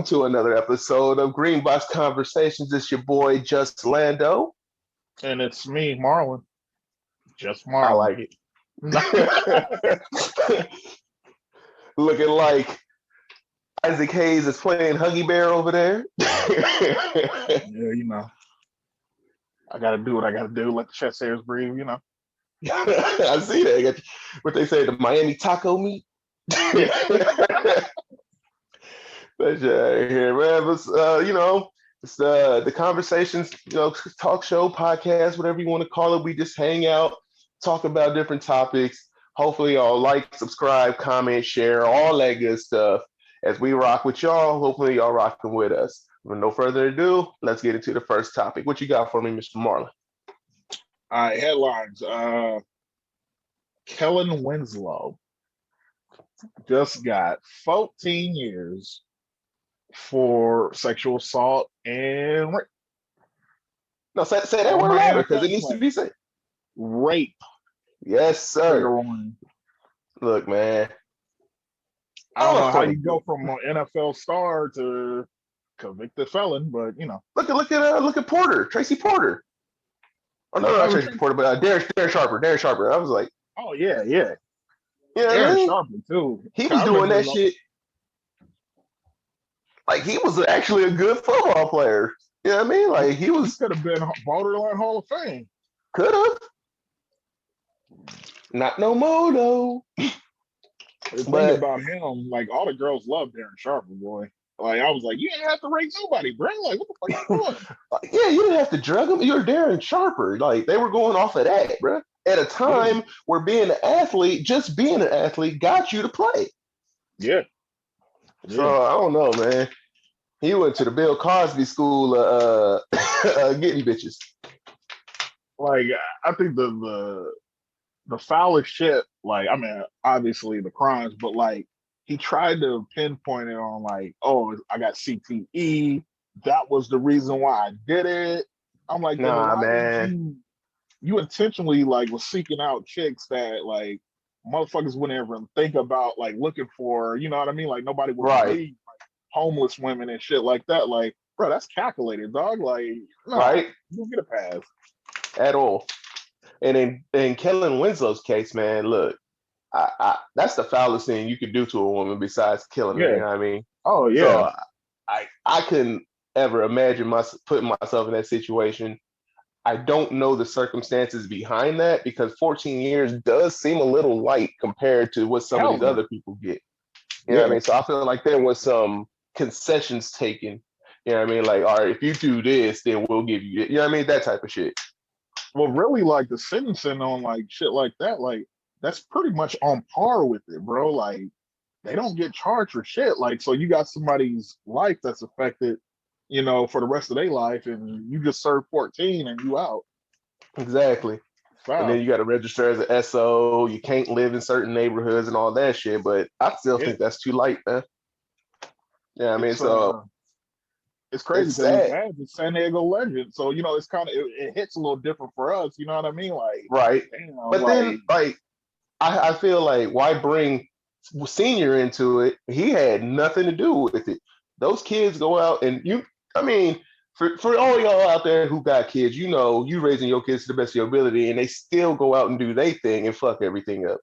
to another episode of Greenbox Conversations. It's your boy JSTLando. And it's me, Marlon. Just I Marlon. like it. Looking like Isaac Hayes is playing Huggy Bear over there. Yeah, I gotta do what I gotta do. Let the chest hairs breathe. I see that. What they say, the Miami taco meat. But yeah, here, man. But, it's the conversations, talk show, podcast, whatever you want to call it. We just hang out, talk about different topics. Hopefully, y'all like, subscribe, comment, share, all that good stuff. As we rock with y'all, hopefully y'all rocking with us. With no further ado, let's get into the first topic. What you got for me, Mr. Marlon? All right, headlines. Kellen Winslow just got 14 years for sexual assault and rape. No, say that word louder because it needs to be said. Rape. Yes, sir. Look, man. I don't know how you go from an NFL star to convicted felon, but Look at Porter, Tracy Porter. Oh no, not Tracy Porter, but Darren Sharper. Darren Sharper. I was like, oh yeah. Darren Sharper too. He was doing that shit. Like he was actually a good football player. You know what I mean? Like he could have been borderline Hall of Fame. Could have. Not no more though. The thing about him, like all the girls love Darren Sharper, boy. Like I was like, you didn't have to rape nobody, bro. Like what the fuck you doing? Yeah, you didn't have to drug him. You're Darren Sharper. Like they were going off of that, bro. At a time where being an athlete, just being an athlete, got you to play. Yeah. So I don't know, man. He went to the Bill Cosby school, getting bitches. Like I think the foulest shit. Like I mean, obviously the crimes, but like he tried to pinpoint it on like, oh, I got CTE. That was the reason why I did it. I'm like, nah, man. You intentionally like was seeking out chicks that like motherfuckers wouldn't ever think about like looking for, you know what I mean? Like nobody would believe like, homeless women and shit like that. Like, bro, that's calculated, dog. Like, no, you don't get a pass. At all. And in Kellen Winslow's case, man, look, I that's the foulest thing you could do to a woman besides killing her, you know what I mean? Oh yeah. So I couldn't ever imagine putting myself in that situation. I don't know the circumstances behind that because 14 years does seem a little light compared to what some of these other people get. You know what I mean? So I feel like there was some concessions taken. You know what I mean? Like, all right, if you do this, then we'll give you it. You know what I mean? That type of shit. Well, really, like the sentencing on like shit like that, like that's pretty much on par with it, bro. Like they don't get charged for shit. Like, so you got somebody's life that's affected, for the rest of their life, and you just serve 14 and you out. Exactly. Wow. And then you got to register as an SO. You can't live in certain neighborhoods and all that shit. But I still think that's too light, man. Yeah, I mean, it's crazy because he's a San Diego legend. So, it's kind of, it hits a little different for us. You know what I mean? Like, right. But then, I feel like why bring Senior into it? He had nothing to do with it. Those kids go out and for all y'all out there who got kids, you raising your kids to the best of your ability and they still go out and do their thing and fuck everything up.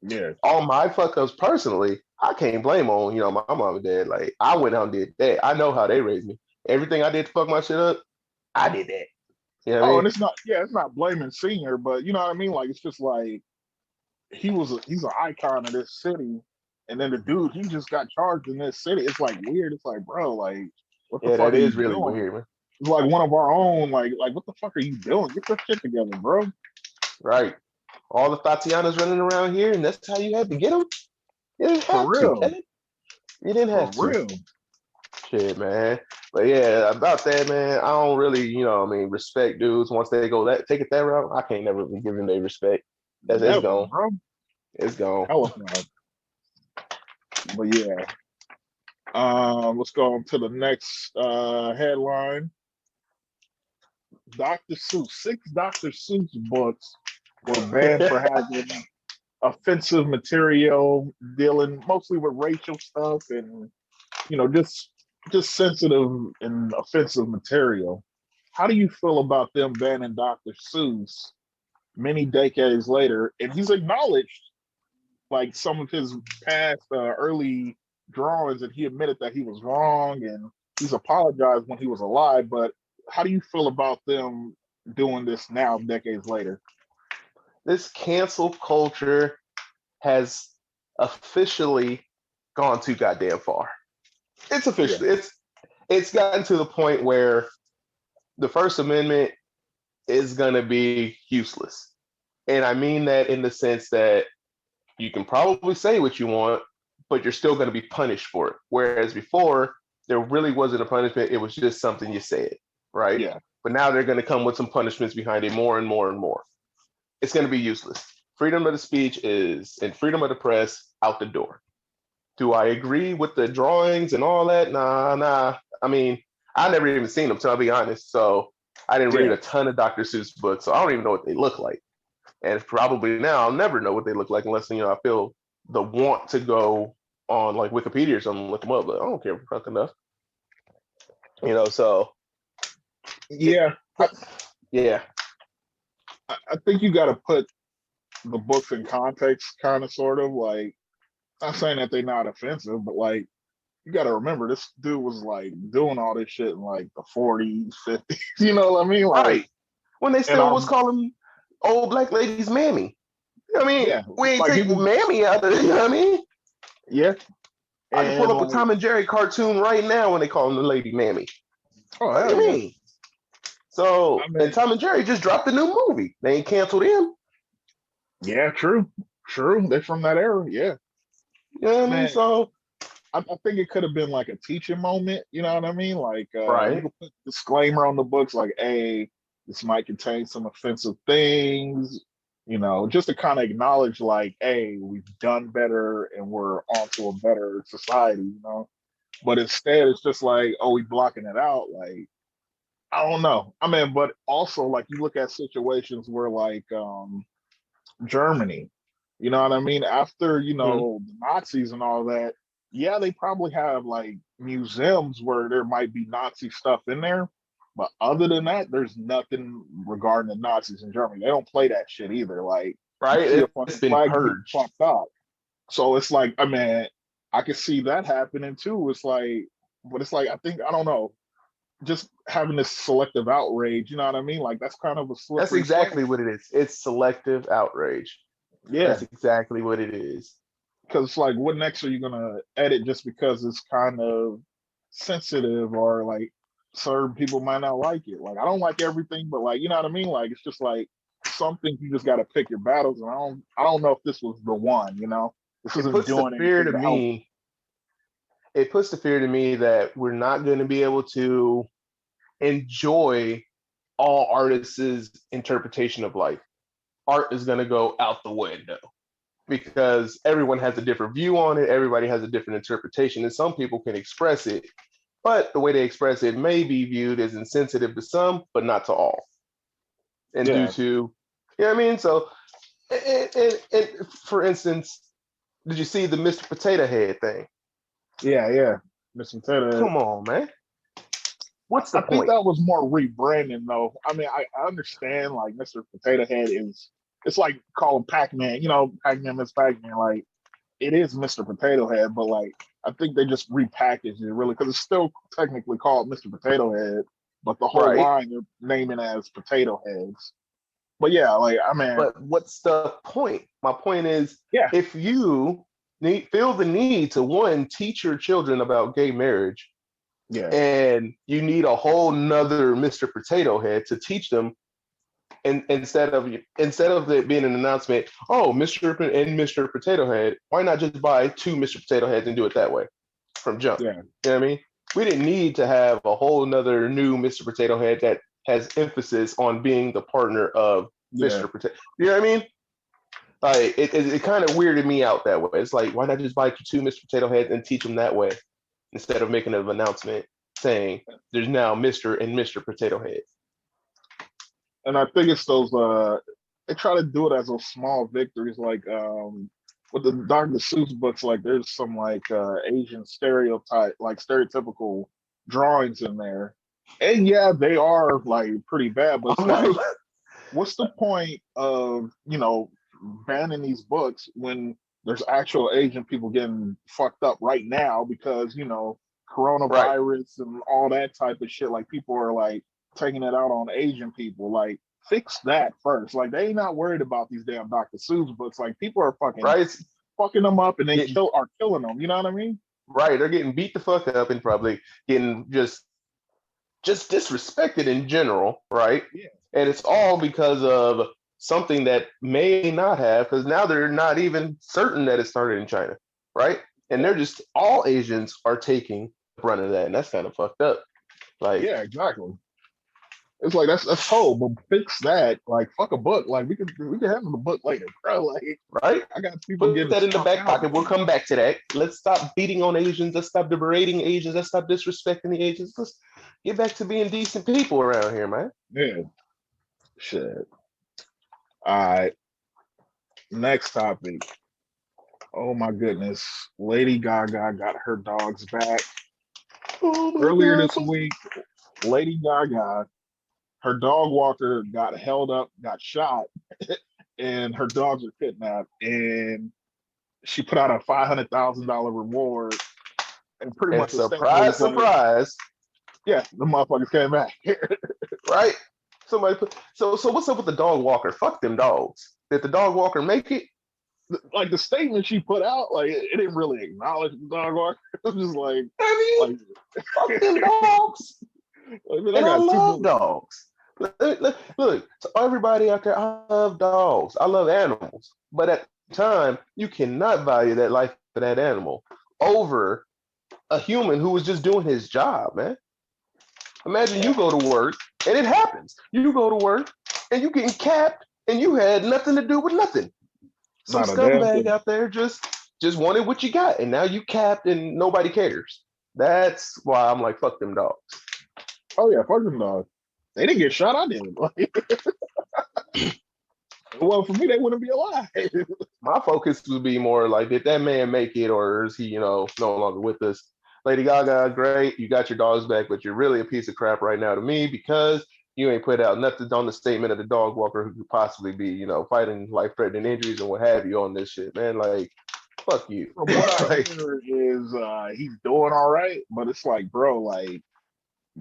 Yeah. All my fuck ups personally, I can't blame on, my mom and dad. Like, I went out and did that. I know how they raised me. Everything I did to fuck my shit up, I did that. You know what I mean? And it's not blaming Senior, but you know what I mean? Like, it's just like, he's an icon of this city. And then the dude, he just got charged in this city. It's like weird. It's like, bro, like, what the fuck that is are you really doing? weird, man. It's like one of our own, like, what the fuck are you doing? Get your shit together, bro. Right. All the Tatianas running around here, and that's how you had to get them? You didn't have to, Kevin. You didn't have to. For real. Shit, man. But yeah, about that, man, I don't really, respect dudes once they go take it that route. I can't never give them their respect. It's gone. Bro. It's gone. Hell no. But yeah. Let's go on to the next headline. Dr. Seuss. 6 Dr. Seuss books were banned for having offensive material, dealing mostly with racial stuff and, just just sensitive and offensive material. How do you feel about them banning Dr. Seuss many decades later? And he's acknowledged like some of his past early drawings, and he admitted that he was wrong, and he's apologized when he was alive. But how do you feel about them doing this now, decades later? This cancel culture has officially gone too goddamn far. It's Yeah, officially it's gotten to the point where the First Amendment is gonna be useless. And I mean that in the sense that you can probably say what you want, but you're still gonna be punished for it. Whereas before, there really wasn't a punishment, it was just something you said, right? yeah, But now they're gonna come with some punishments behind it more and more and more. It's gonna be useless. Freedom of the speech is and freedom of the press out the door. Do I agree with the drawings and all that? Nah. I mean, I never even seen them, to be honest. So I didn't read yeah. a ton of Dr. Seuss books, so I don't even know what they look like. And probably now I'll never know what they look like unless I feel the want to go on like Wikipedia or something, and look them up. But I don't care fucking enough, So it, Yeah, yeah, I think you got to put the books in context, kind of, sort of. Like, not saying that they're not offensive, but like, you got to remember this dude was like doing all this shit in like the 40s, 50s. You know what I mean? Like, right. When they and still was calling old black ladies mammy. yeah, We ain't like he taking was, mammy out of it. You know what I mean? yeah, I can pull and up a like, Tom and Jerry cartoon right now when they call him the lady mammy. oh What do hell you yeah. mean? So, I and mean, Tom and Jerry just dropped a new movie. They ain't canceled him. yeah, true, true. They're from that era. Yeah, You know what I mean? man. So, I think it could have been like a teaching moment. You know what I mean? Like, you right. could put disclaimer on the books, like, "Hey, this might contain some offensive things." Just to kind of acknowledge, like, "Hey, we've done better and we're on to a better society." But instead, it's just like, "Oh, we blocking it out." Like, I don't know. I mean, but also like you look at situations where like Germany. You know what I mean? After, Mm-hmm. the Nazis and all that, yeah, they probably have like museums where there might be Nazi stuff in there. But other than that, there's nothing regarding the Nazis in Germany. They don't play that shit either. Like, you Right. see a fucking It's been flag, you get purged. fucked up. So it's like, I mean, I could see that happening too. It's like, but it's like, I think, I don't know, just having this selective outrage, you know what I mean? Like, that's kind of a That's slippery slope. exactly what it is. It's selective outrage. Yeah. That's exactly what it is. Because like what next are you gonna edit just because it's kind of sensitive or like certain people might not like it. Like I don't like everything, but like you know what I mean. Like it's just like something you just got to pick your battles, and I don't know if this was the one. This It isn't puts the doing fear anything to to help. me. It puts the fear to me that we're not going to be able to enjoy all artists' interpretation of life. Art is going to go out the window because everyone has a different view on it. Everybody has a different interpretation, and some people can express it, but the way they express it may be viewed as insensitive to some, but not to all. And due Yeah, to, what I mean? So, and for instance, did you see the Mr. Potato Head thing? yeah. Mr. Teta. Come on, man. What's the I think point? that was more rebranding though. I mean, I understand like Mr. Potato Head is it's like calling Pac-Man, Pac-Man Miss Pac-Man. Like it is Mr. Potato Head, but like I think they just repackaged it really because it's still technically called Mr. Potato Head, but the whole Right. line they're naming as Potato Heads. But yeah, like I mean, But what's the point? My point is yeah, if you feel the need to one, teach your children about gay marriage, yeah, and you need a whole nother Mr. Potato Head to teach them and instead of it being an announcement, oh, Mr. and Mr. Potato Head, why not just buy two Mr. Potato Heads and do it that way from jump? yeah, You know what I mean? We didn't need to have a whole nother new Mr. Potato Head that has emphasis on being the partner of yeah. Mr. Potato. You know what I mean? Like it kind of weirded me out that way. It's like, why not just buy two Mr. Potato Heads and teach them that way instead of making an announcement saying there's now Mr. and Mr. Potato Head. And I think it's those they try to do it as those small victories, like with the Dr. Seuss books, like there's some like Asian stereotype, like stereotypical drawings in there. And yeah, they are like pretty bad, but it's I'm not. like, what's the point of, banning these books when there's actual Asian people getting fucked up right now because, Right. coronavirus and all that type of shit. Like people are like taking it out on Asian people. Like fix that first. Like they ain't not worried about these damn Dr. Seuss books. Like people are Right. fucking them up and then Getting are killing them. You know what I mean? right. They're getting beat the fuck up and probably getting just disrespected in general, right? Yeah. And it's all because of something that may not have, because now they're not even certain that it started in China, right? And they're just all Asians are taking the brunt of that, and that's kind of fucked up. Like, Yeah, exactly. It's like that's cold, but fix that. Like fuck a book. Like we can handle the book later, bro. Like right? I got people Put getting that in the stuck back out. pocket. We'll come back to that. Let's stop beating on Asians. Let's stop berating Asians. Let's stop disrespecting the Asians. Let's get back to being decent people around here, man. Yeah, shit. All right. Next topic. Oh my goodness. Lady Gaga got her dogs back. Oh my Earlier god. this week, Lady Gaga, her dog walker got held up, got shot, and her dogs were kidnapped. And she put out a $500,000 reward. And pretty And much the statement surprise, was like, surprise, yeah, the motherfuckers came back. right? Somebody put so what's up with the dog walker? Fuck them dogs. Did the dog walker make it? Like the statement she put out, like it didn't really acknowledge the dog walker. It was just I like, mean, fuck them dogs. I mean, I And I got two love bullets. dogs. Look, to everybody out there, I love dogs. I love animals. But at the time, you cannot value that life of that animal over a human who was just doing his job, man. Imagine you go to work and it happens. You go to work and you getting capped and you had nothing to do with nothing. Some Not a damn scumbag thing. out there just wanted what you got, and now you capped and nobody cares. That's why I'm like, fuck them dogs. Oh yeah, fuck them dogs. They didn't get shot. I did. Well, for me, they wouldn't be alive. My focus would be more like, did that man make it, or is he, no longer with us? Lady Gaga, great, you got your dogs back, but you're really a piece of crap right now to me because you ain't put out nothing on the statement of the dog walker who could possibly be, fighting life-threatening injuries and what have you on this shit, man. Like, fuck you. From what I Like, hear is he's doing all right, but it's like, bro, like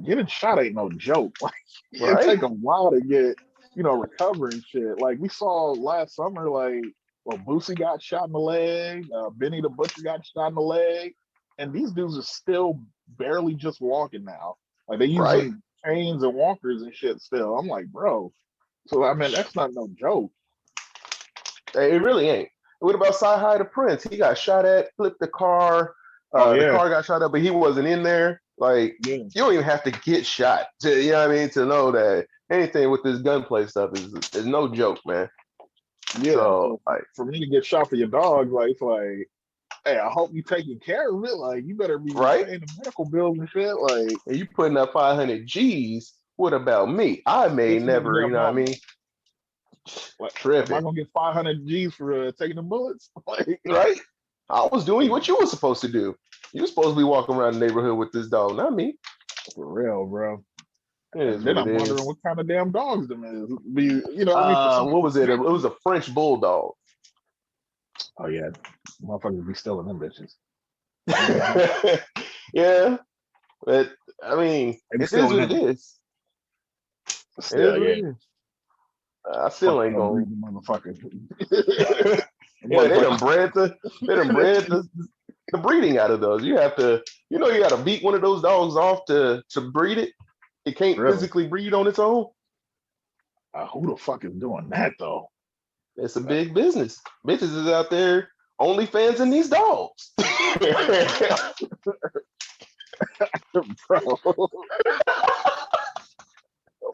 getting shot ain't no joke. Like it right, take a while to get, recovering shit. Like we saw last summer, like well, Boosie got shot in the leg, Benny the Butcher got shot in the leg, and these dudes are still barely just walking now. Like they right. using canes and walkers and shit still. I'm like, bro. So I mean, that's not no joke. It really ain't. What about Sci-Hi the Prince? He got shot at, flipped the car. Oh The yeah, car got shot up, but he wasn't in there. Like, yeah, you don't even have to get shot to, to know that anything with this gunplay stuff is no joke, man. yeah. So, So like, for me to get shot for your dog, like it's like, hey, I hope you taking care of it. Like you better be right? paying the medical bills and shit. Like And you putting up 500 G's. What about me? I may it's nigga never, damn what I mama. mean? Like, am I Tripping, gonna get 500 G's for taking the bullets? Like right? I was doing what you were supposed to do. You were supposed to be walking around the neighborhood with this dog, not me. for real, bro. It And is what then it I'm wondering is. what kind of damn dogs them is. Be what I mean? For somebody What to was it? It snatch was them. a French bulldog. Oh yeah, motherfuckers be stealing them bitches. Yeah, but I mean, They be it is stealing what it them. is. It is Still, what yeah. it is. I still Fuck ain't that going. breeding motherfucker. Yeah, Motherfucker. they done bred the breeding out of those. You have to, you got to beat one of those dogs off to breed it. It can't Really? physically breed on its own. Who the fuck is doing that though? It's a big business. Bitches is out there only fans in these dogs. Bro.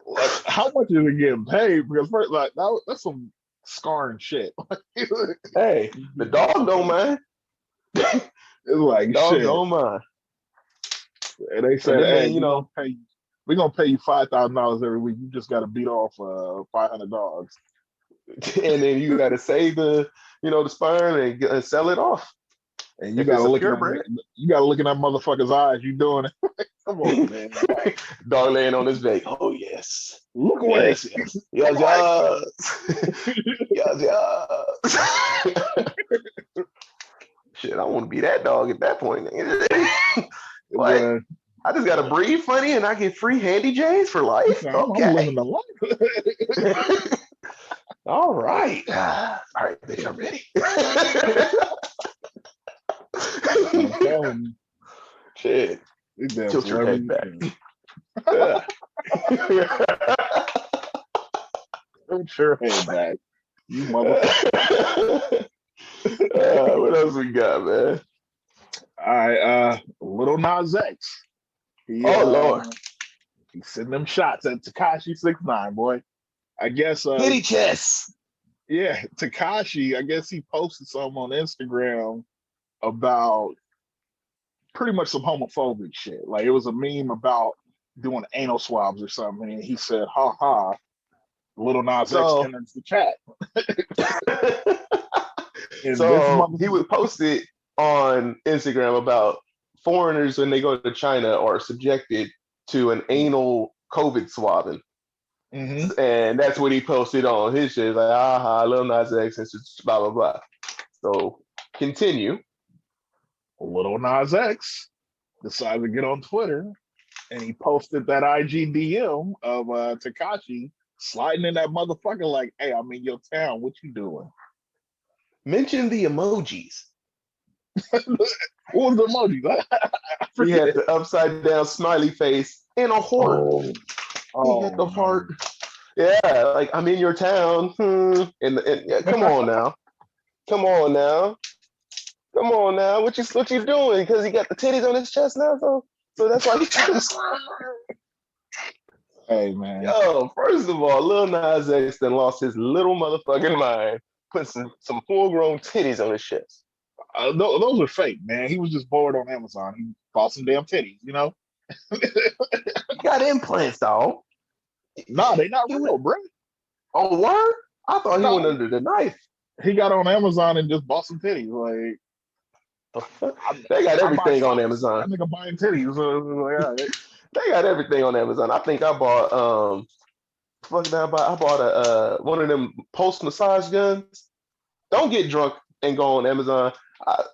Like, how much is it getting paid? Because first, like that's some scarring shit. Hey, the dog don't mind. It's like Dog shit. don't mind. And they And said, then, "Hey, we're gonna pay you $5,000 every week. You just got to beat off 500 dogs, and then you got to save the sperm and sell it off. and you If got it's to a look in purebred, that motherfucker's eyes. You doing it? Come on, man. Dog laying on his back. Oh yes. Look away. Yes, yes. Yes, yes. Yes, yes. Shit, I want to be that dog at that point. What? But I just gotta breathe funny and I get free handy J's for life? I'm living Okay. the life. All right. All right, bitch, I'm ready. I'm telling you. Shit. These damn Tilt your head celebrities. back. Tilt your head back. You motherfucker. What else we got, man? All right, Little Nas X. Oh Lord. He's sending them shots at Tekashi 6ix9ine, boy. I guess Kitty chess. yeah, Tekashi, I guess he posted something on Instagram about pretty much some homophobic shit. Like it was a meme about doing anal swabs or something, and he said, "Ha ha." Little Nas X So, enters the chat, and this so he motherfucker. would post it on Instagram about foreigners when they go to China are subjected to an anal COVID swabbing. Mm-hmm. And that's what he posted on his shit. Like, aha, Lil Nas X, and blah, blah, blah. So continue. Little Nas X decided to get on Twitter, and he posted that IG DM of Tekashi sliding in that motherfucker like, "Hey, I'm in your town. What you doing?" Mention the emojis. What was the emoji? He had the upside down smiley face and a heart. He had the heart. Man. Yeah, like I'm in your town. And yeah, come on now. Come on now. Come on now. What you doing? Because he got the titties on his chest now, so that's why he's trying to slide. Hey man. Yo, first of all, Lil Nas X then lost his little motherfucking mind, put some full-grown titties on his chest. Those are fake, man. He was just bored on Amazon. He bought some damn titties, you know? He got implants, dog. Nah, they not real, bro. Oh, word? I thought he went No, under the knife. he got on Amazon and just bought some titties. Like, The fuck? They got I buy everything on socks. Amazon. That nigga buying titties. Like, all right. They got everything on Amazon. I think I bought fuck that I bought a one of them post massage guns. Don't get drunk and go on Amazon.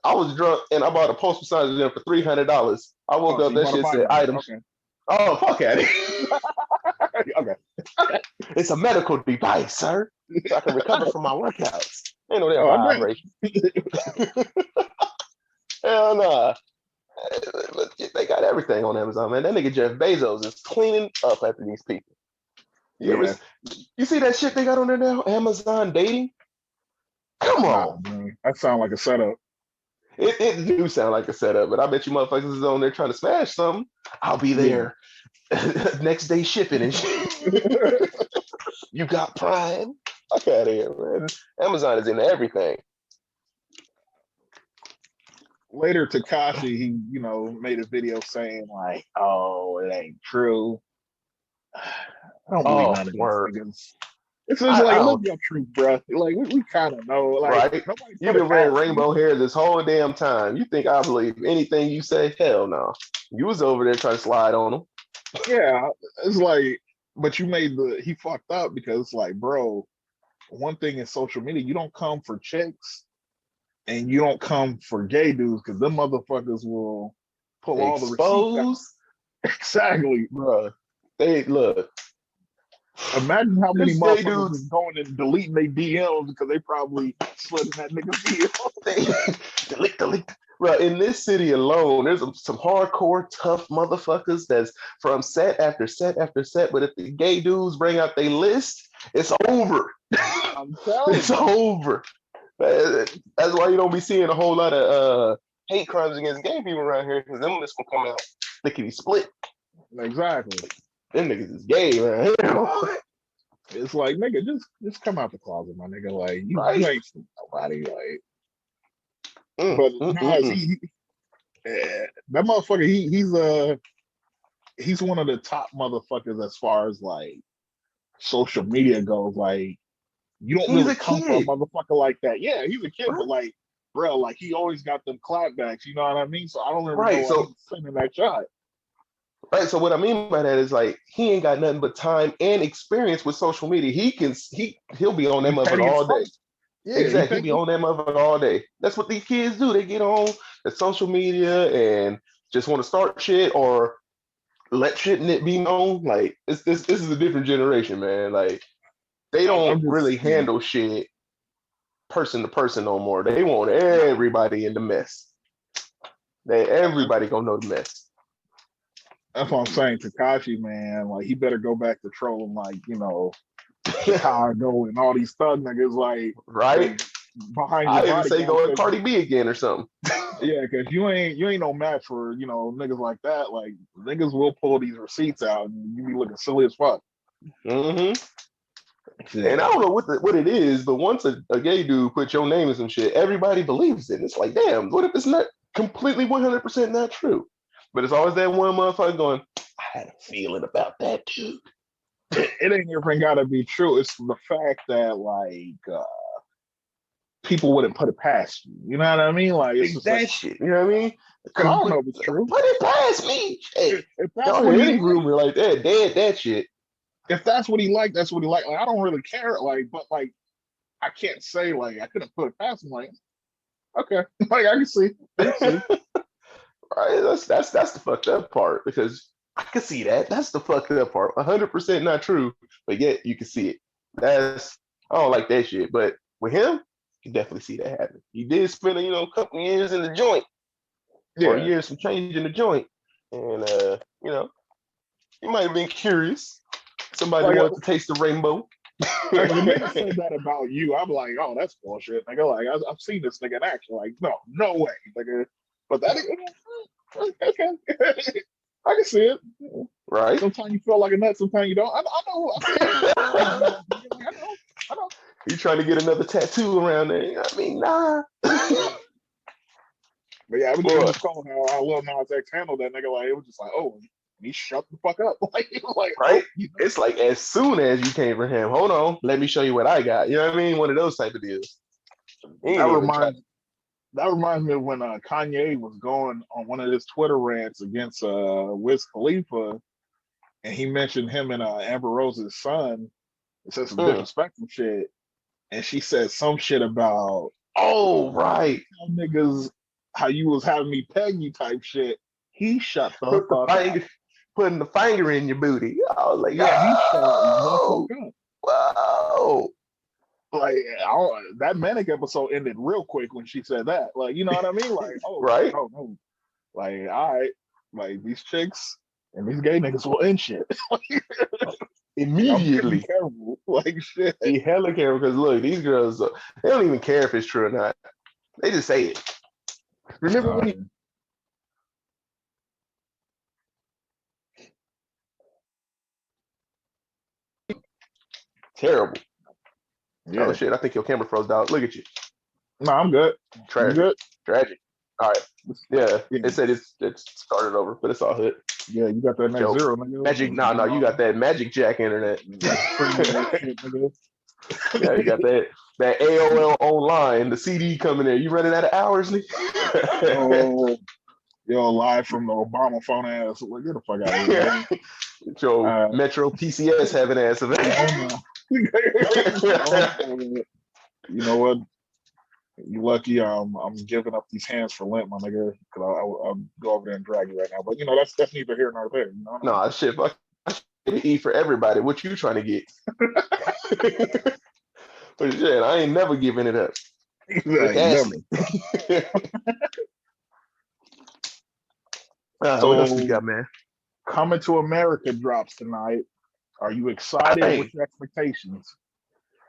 I was drunk and I bought a post massage gun for $300. I woke Oh, so up, you that bought a shit body said gun. items. Okay. Oh, fuck at it. Okay. It's a medical device, sir. So I can recover from my workouts. Ain't no damn Oh, I vibration. Hell nah. But they got everything on Amazon, man. That nigga Jeff Bezos is cleaning up after these people. Yeah. You see that shit they got on there now? Amazon dating? Come Nah, on. man. That sound like a setup. It do sound like a setup, but I bet you motherfuckers is on there trying to smash something. I'll be Yeah. there. Next day shipping and shit. You got Prime? Fuck out of here, man. Amazon is into everything. Later, Tekashi, he, made a video saying, like, "Oh, it ain't true." I don't believe none of these Word. niggas. It's just I like, live don't. your truth, bro. Like, we kind of know. Like, Right? nobody You've put it been wearing past you. rainbow hair this whole damn time. You think I believe anything you say? Hell no. You was over there trying to slide on them. Yeah, it's like, but he fucked up because, like, bro, one thing in social media, you don't come for chicks and you don't come for gay dudes because them motherfuckers will pull all the receipts out. Exposed? Exactly. Bruh. They look. Imagine how many This gay motherfuckers is dudes. going and deleting their DMs because they probably slid in that nigga's DM. Delete. Bro, in this city alone, there's some hardcore tough motherfuckers that's from set after set after set. But if the gay dudes bring out their list, it's over. I'm telling It's you. over. That's why you don't be seeing a whole lot of hate crimes against gay people around here, because them lists will come out lickety split. Exactly. Them niggas is gay around here. It's like, nigga, just come out the closet, my nigga. Like, you Right? ain't seen nobody. Like, but Nas, that motherfucker, he's one of the top motherfuckers as far as like social media goes. Like, you don't He's really a come for a kid. motherfucker like that. Yeah, he's a kid, Right? but like, bro, like he always got them clapbacks. You know what I mean? So I don't ever know Right. why So he's sending that shot. Right. So what I mean by that is like he ain't got nothing but time and experience with social media. He'll be on that He motherfucker petty as all fuck. day. Yeah, he Exactly. He'll petty be as on that motherfucker all day. That's what these kids do. They get on the social media and just want to start shit or let shit be known. Like this is a different generation, man. Like they don't I'm really just handle shit person to person no more. They want everybody in the mess. Everybody gonna know the mess. that's what I'm saying. Takashi, man, like he better go back to trolling, like Chicago and all these thug niggas, like Right? because behind your I even body, say guys, go at because Cardi B again or something. yeah, because you ain't no match for niggas like that. Like niggas will pull these receipts out and you be looking silly as fuck. Hmm. And I Yeah, don't know what it is, but once a gay dude put your name in some shit, everybody believes it. It's like, damn, what if it's not completely 100% not true? But it's always that one motherfucker going, I had a feeling about that dude. it ain't even gotta be true. It's the fact that people wouldn't put it past you. You know what I mean? Like it's Like just like, that shit, you know what I mean? cause I don't Put, know if it's true. put it past me. Hey, If that's y'all what hear he any like, rumor like that, dead that shit. if that's what he like, that's what he like. Like I don't really care. Like, but like I can't say like I couldn't put it past him. Like okay, like I can see, I can see. Right? That's the fucked up part because I can see that. That's the fucked up part. 100% not true, but yet you can see it. I don't like that shit. But with him, you definitely see that happen. He did spend a couple years in the joint or a Yeah. year some change in the joint, and he might have been curious. Somebody Like, wanted to taste the rainbow. like if a nigga said that about you, I'm like, oh, that's bullshit. Nigga, like I've seen this nigga in action. Like, no way, nigga. But that nigga, okay, I can see it. Right? Sometimes you feel like a nut, sometimes you don't. I know. I feel like I know. I know. You trying to get another tattoo around there? I mean, nah. But yeah, it Boy, was cool how Lil Nas X handled that nigga. Like it was just like, oh, he shut the fuck up. Like oh, right? It's like as soon as you came for him, hold on, let me show you what I got. You know what I mean? One of those type of deals. He that ain't even try. reminds me of when Kanye was going on one of his Twitter rants against Wiz Khalifa, and he mentioned him and Amber Rose's son. It said some Mm. disrespectful shit, and she said some shit about Oh, right. niggas how you was having me peg you type shit. He shut the Put the fuck up. finger, putting the finger in your booty. I was like, Yeah, he shut the fuck oh, up. whoa. Like that manic episode ended real quick when she said that. Like, you know what I mean? Like, oh, Right? oh no. Like, all right, like these chicks and these gay niggas will end shit. Y'all better be Immediately. careful. Like shit. Be hella careful because look, these girls, they don't even care if it's true or not. They just say it. Remember when he terrible. Oh Yeah. shit, I think your camera froze out. Look at you. No, I'm good. I'm Tragic. good. Tragic. All right. Yeah. Yeah. It said it's started over, but it's all good. Yeah, you got that net Joke. zero, nigga. Magic. No, you got that Magic Jack internet. That premium shit, nigga. Yeah, you got that AOL online, the CD coming there. You running out of hours? Oh, yo, live from the Obama phone ass. Like, get the fuck out of here, Yeah. man. Your Uh, Metro PCS having ass of oh no. Oh no. You know what? You lucky I'm giving up these hands for Lent, my nigga. Cause I'll go over there and drag you right now. But that's neither here nor there. You know what I mean? No, shit, fuck. Eat for everybody. What you trying to get? But shit, I ain't never giving it up. Rick Like, never. Astley. What else we So got, man? Coming to America drops tonight. Are you excited? Hey, What's your expectations?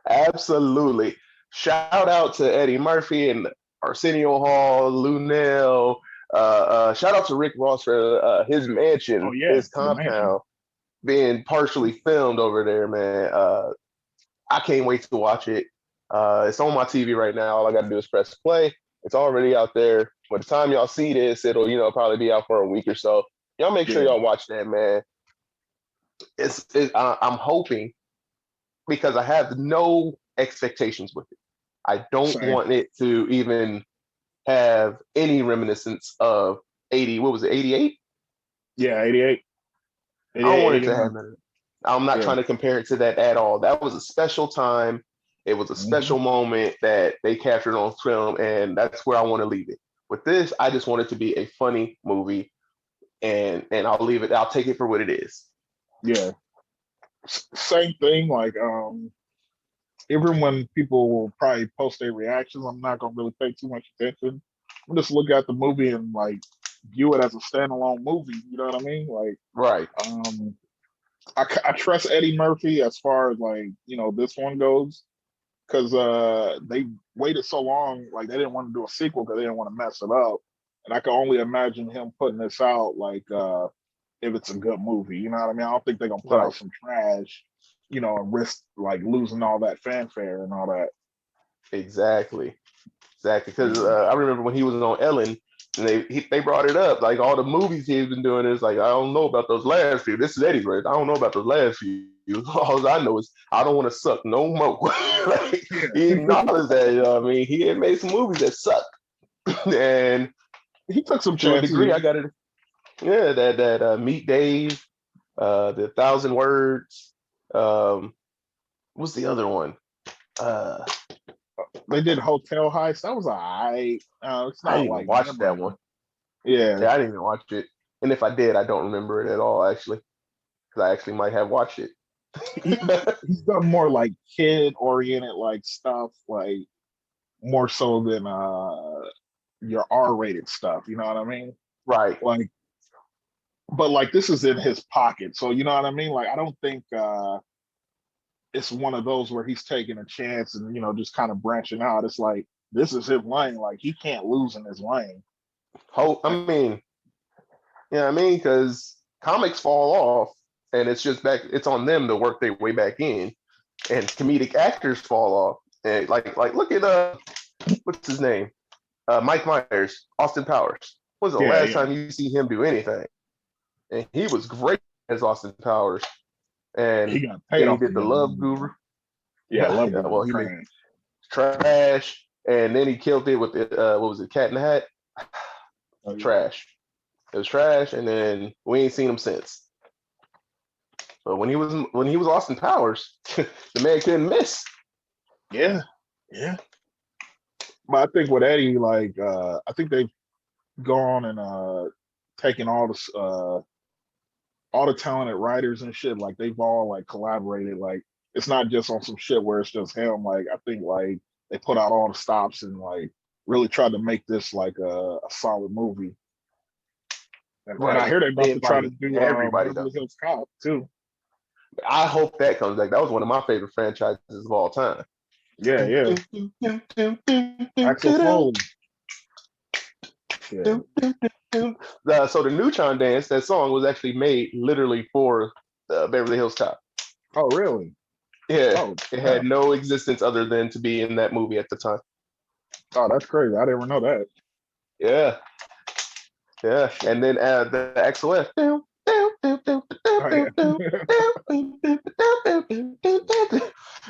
absolutely. Shout out to Eddie Murphy and Arsenio Hall, Lunel. Shout out to Rick Ross for his Oh mansion, yeah, his the mansion. compound being partially filmed over there, man. I can't wait to watch it. It's on my TV right now. All I got to do is press play. It's already out there. By the time y'all see this, it'll probably be out for a week or so. Y'all make sure Yeah, y'all watch that, man. I'm hoping because I have no expectations with it. I don't same. want it to even have any reminiscence of 80. What was it? 88? Yeah, 88. I don't want it Yeah, to have none of that. I'm not yeah. trying to compare it to that at all. That was a special time. It was a Hmm. special moment that they captured on film, and that's where I want to leave it. With this, I just want it to be a funny movie, and I'll leave it. I'll take it for what it is. Yeah. Same thing. Like, even when people will probably post their reactions, I'm not gonna really pay too much attention. I'm just look at the movie and like view it as a standalone movie. You know what I mean? Like, Right. um, I trust Eddie Murphy as far as like this one goes because they waited so long, like they didn't want to do a sequel because they didn't want to mess it up. And I can only imagine him putting this out like if it's a good movie. You know what I mean? I don't think they're gonna put out Right. some trash, and risk like losing all that fanfare and all that. Exactly. Exactly. Because Yeah. I remember when he was on Ellen, and they brought it up. Like all the movies he's been doing is like, I don't know about those last few. This is Eddie's right. I don't know about those last few. All I know is I don't want to suck no more. Like, he Yeah. acknowledged that. I mean, he had made some movies that suck, and He took some to a chances. degree, I got it. Yeah, that Meet Dave, the Thousand Words. What's the other one? Uh, They did Hotel Heist. That was alright. It's I not didn't even like watch that one. memorable. Yeah, Yeah, I didn't even watch it. And if I did, I don't remember it at all, actually, because I actually might have watched it. he he's done more like kid oriented like stuff, like more so than your R rated stuff. You know what I mean? Right. Like, but like this is in his pocket, so you know what I mean. Like, I don't think it's one of those where he's taking a chance and just kind of branching out. It's like this is his lane. Like he can't lose in his lane. I mean, yeah, I mean, because comics fall off, and it's just back. It's on them to work their way back in, and comedic actors fall off. And like look at what's his name? Mike Myers, Austin Powers. When's the Yeah, last yeah. time you see him do anything? And he was great as Austin Powers. He And got paid then he off for did the that Love movie, Guru. man. Yeah, Yeah, Love yeah. Well, Guru, he made trash. trash, and then he killed it with the what was it, Cat in the Hat? Oh yeah, Trash. It was trash, and then we ain't seen him since. But when he was Austin Powers, the man couldn't miss. yeah, yeah. But I think with Eddie, like, I think they've gone and taken all the talented writers and shit. Like they've all like collaborated. Like it's not just on some shit where it's just him. Like I think like they put out all the stops and like really tried to make this like a solid movie. And I Right. hear they're about They to try to invited do everybody Beverly though. Hills Cop too. I hope that comes back. That was one of my favorite franchises of all time. Yeah, yeah. Axel Foley. Yeah. So the Neutron Dance, that song was actually made literally for Beverly Hills Cop. Oh, really? Yeah, Oh, it yeah. had no existence other than to be in that movie at the time. Oh, that's crazy. I didn't even know that. Yeah, yeah, and then the XOF. Oh, yeah.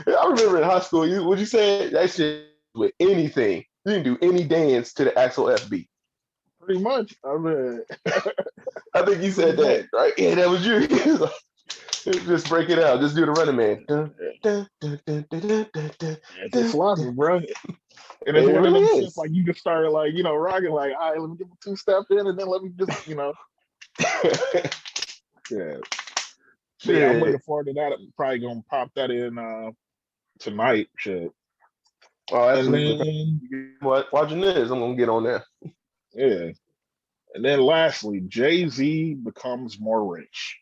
I remember in high school, would you say that shit with anything? You can do any dance to the Axel F beat. Pretty much. I mean, I think you pretty said much. that, right? Yeah, that was you. Just break it out. Just do the running man. Yeah, it's a slapper, bro. And it's It one of really them shits is. like you just start like, rocking like, all right, let me give a two step in and then let me just, yeah. But yeah, I'm looking Shit. forward to that. I'm probably gonna pop that in tonight. Shit. Oh, And absolutely. then Watching this, I'm gonna get on there. yeah. And then lastly, Jay-Z becomes more rich.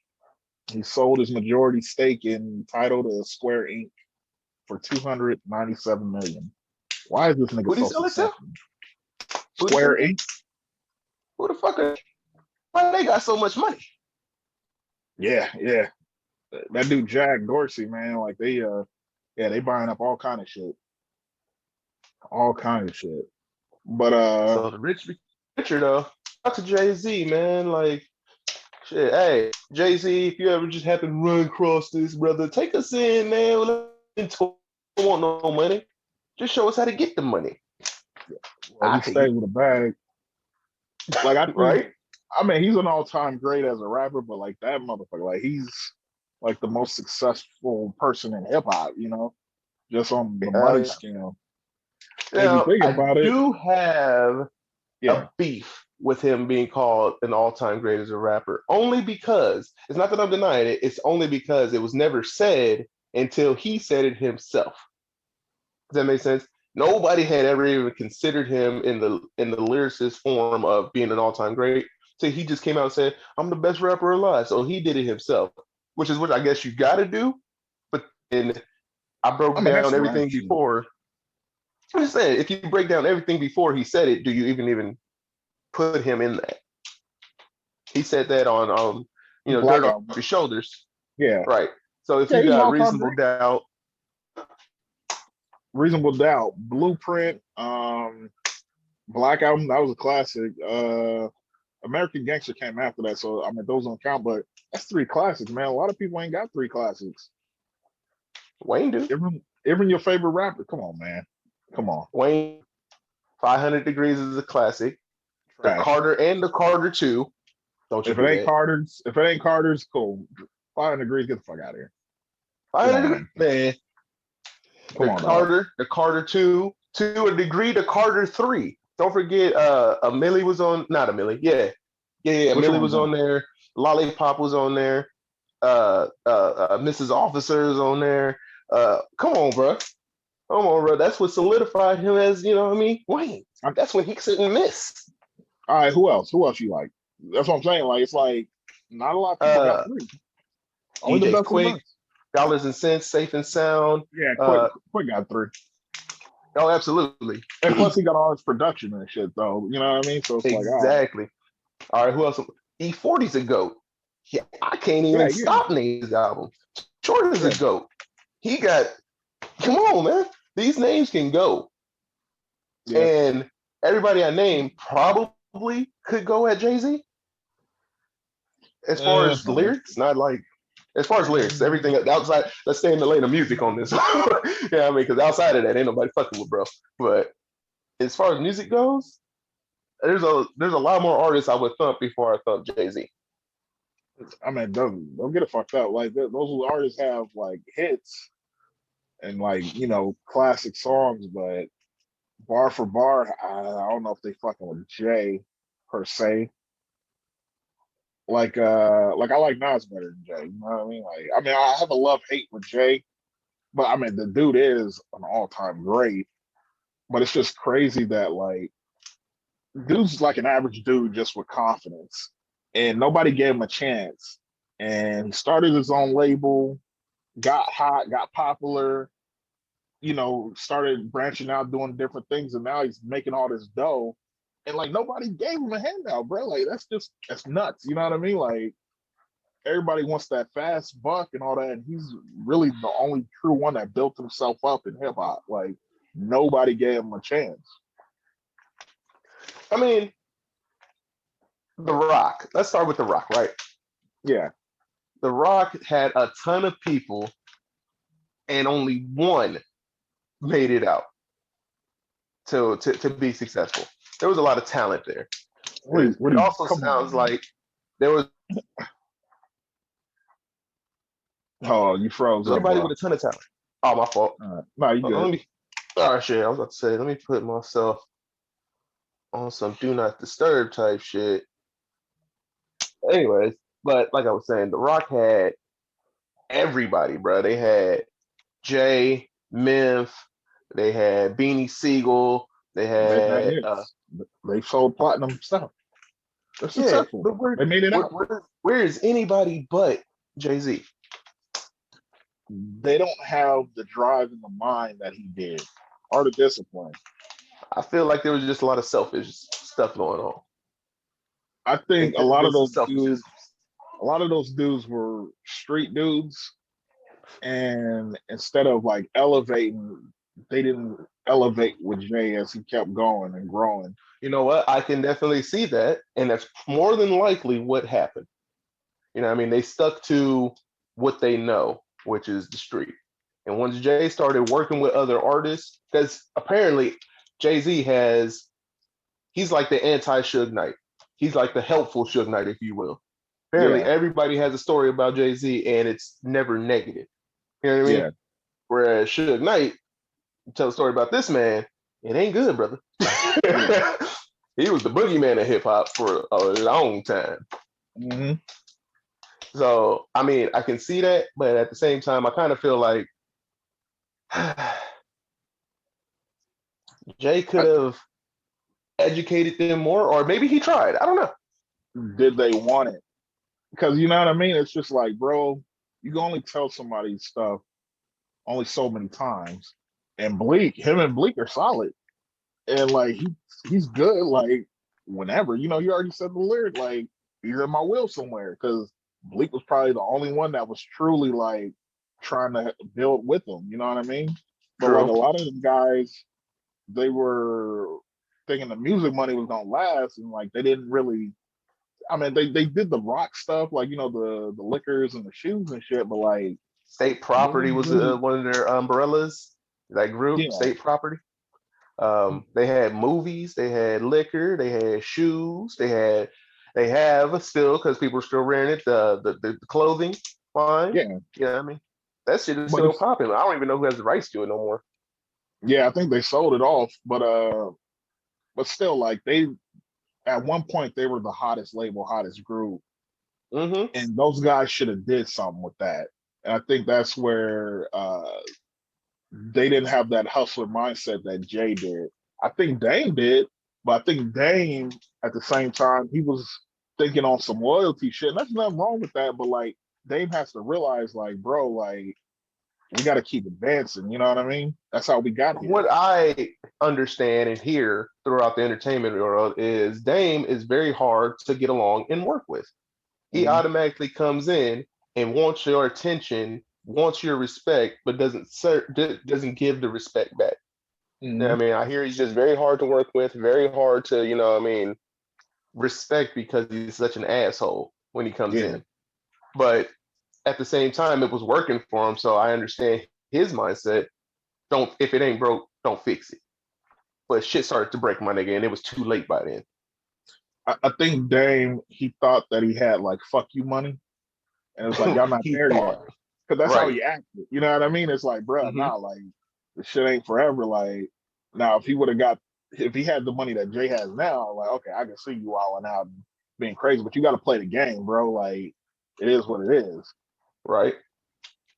He sold his majority stake in title to Square Inc. for 297 million. Why is this nigga Who do you so sell it to? successful? Who do you sell Square it to? Inc. Who the fuck are? Why they got so much money? Yeah, yeah. That dude Jack Dorsey, man, like they buying up all kind of shit. All kind of shit. But So the rich be richer though. Talk to Jay Z, man. Like shit. Hey, Jay Z, if you ever just happen to run across this, brother, take us in, man. We don't want no money. Just show us how to get the money. well, I he take it. stayed with a bag. Like I think Right? I mean, he's an all-time great as a rapper, but like that motherfucker, like he's like the most successful person in hip hop, just on the money Uh, scale. And if you now think I about it, do have a yeah, beef with him being called an all-time great as a rapper, only because it's not that I'm denying it. It's only because it was never said until he said it himself. Does that make sense? Nobody had ever even considered him in the lyricist form of being an all-time great. So he just came out and said, "I'm the best rapper alive." So he did it himself, which is what I guess you got to do. But then I I broke mean down that's rap everything shit. before. I'm just saying, if you break down everything before he said it, do you even put him in that? He said that on Black Dirt Off album, Your Shoulders, yeah, right? So if yeah, you he's an got all-time reasonable great. doubt, Reasonable Doubt, Blueprint, Black album, that was a classic. American Gangster came after that, so I mean those don't count, but that's three classics, man. A lot of people ain't got three classics. Wayne do. Even your favorite rapper, come on, man, come on, Wayne 500 Degrees is a classic. The trash. Carter and the Carter 2. Don't you If it ain't forget. Carter's, cool. 500 Degrees, get the fuck out of here. Come 500 on, Degrees, man. man. Come on, dog. The Carter 2, to a degree, the Carter 3. Don't forget, a Millie was on, not a Millie, yeah. Yeah. Which Millie one was was that? on there. Lollipop was on there. Mrs. Officer is on there. Come on, bro. Come on, bro. That's what solidified him as, what I mean? Wayne. That's when he couldn't miss. All right, who else? Who else you like? That's what I'm saying. Like, it's like not a lot of people got Uh, three. Only the DJ best of the Quick, best. Dollars and Cents, Safe and Sound. Yeah, Uh, quick got three. oh, absolutely. And plus, he got all his production and shit, though. You know what I mean? So it's like, all right, Exactly. All right, who else? E40's a GOAT. Yeah, I can't yeah, even yeah, stop naming his albums. Short is a yeah, GOAT. He got, come on, man. These names can go. yeah. And everybody I named probably could go at Jay-Z as far as No. lyrics, not like as far as lyrics, everything outside. Let's stay in the lane of music on this. Yeah, I mean, because outside of that, ain't nobody fucking with bro. But as far as music goes, there's a lot more artists I would thump before I thump Jay Z. I mean, don't get it fucked up. Like those artists have like hits and like classic songs, but bar for bar, I don't know if they fucking with Jay per se. Like I like Nas better than Jay. You know what I mean? Like I mean I have a love hate with Jay, but I mean the dude is an all time great. But it's just crazy that like dude's like an average dude just with confidence, and nobody gave him a chance. And he started his own label, got hot, got popular, started branching out, doing different things, and now he's making all this dough. And like nobody gave him a handout, bro. Like that's nuts. You know what I mean? Like everybody wants that fast buck and all that, and he's really the only true one that built himself up in hip hop. Like nobody gave him a chance. I mean, The Rock. Let's start with The Rock, right? Yeah. The Rock had a ton of people, and only one made it out to be successful. There was a lot of talent there. What It do you also come on, sounds man. like there was Oh, you froze up, everybody bro. with a ton of talent. Oh, my fault. No, you good. Let me. Oh shit! I was about to say, let me put myself on some do not disturb type shit. Anyways, but like I was saying, The Rock had everybody, bro. They had Jay, Memph, they had Beanie Siegel, they They've had had hits. They sold platinum stuff. They're yeah, successful. but They made it out. where is anybody but Jay Z? They don't have the drive and the mind that he did, or the discipline. I feel like there was just a lot of selfish stuff going on. I I think think there's been some selfishness. a lot of those dudes were street dudes, and instead of like elevating, they didn't elevate with Jay as he kept going and growing. You know what? I can definitely see that, and that's more than likely what happened. I mean, they stuck to what they know, which is the street. And once Jay started working with other artists, because apparently Jay Z he's like the anti Suge Knight. he's like the helpful Suge Knight, if you will. Apparently, Yeah, everybody has a story about Jay-Z, and it's never negative. You know what I mean? yeah. Whereas Suge Knight, you tell a story about this man, it ain't good, brother. Yeah. He was the boogeyman of hip hop for a long time. Hmm. So, I mean, I can see that, but at the same time, I kind of feel like Jay could have educated them more, or maybe he tried. I don't know. Did they want it? Because you know what I mean? It's just like, bro, you can only tell somebody stuff only so many times. And him and Bleak are solid. And like he's good, like whenever. You know, you already said the lyric, like, he's in my will somewhere. Because Bleak was probably the only one that was truly like trying to build with him, you know what I mean? But like a True. lot of them guys, they were thinking the music money was gonna last, and like they didn't really. I mean, they did the rock stuff, like you know the liquors and the shoes and shit, but like State they Property didn't was really. one of their umbrellas. That group, Yeah, State Property. They had movies, they had liquor, they had shoes, they have still because people are still wearing it. The clothing line. yeah, Yeah, I mean that shit is but still it's popping. I don't even know who has the rights to it no more. yeah, I think they sold it off, but still, like they at one point they were the hottest label, hottest group, Mm-hmm. and those guys should have did something with that. And I think that's where they didn't have that hustler mindset that Jay did. I think Dame did, but I think Dame at the same time he was thinking on some loyalty shit. And there's nothing wrong with that, but like Dame has to realize, like, bro, like we got to keep advancing. You know what I mean? That's how we got here. What I understand and hear throughout the entertainment world is Dame is very hard to get along and work with. He Mm-hmm. automatically comes in and wants your attention, wants your respect, but doesn't give the respect back. You know Mm-hmm. what I mean, I hear he's just very hard to work with, very hard to, I mean, respect because he's such an asshole when he comes Yeah. in. But at the same time, it was working for him, so I understand his mindset. Don't If it ain't broke, don't fix it. But shit started to break, my nigga, and it was too late by then. I think Dame he thought that he had like fuck you money, and it's like y'all not He there yet, thought, because that's how right. he acted. You know what I mean? It's like, bro, Hmm. nah, like the shit ain't forever. Like now, if he had the money that Jay has now, like okay, I can see you wilding out and being crazy, but you got to play the game, bro. Like it is what it is. Right.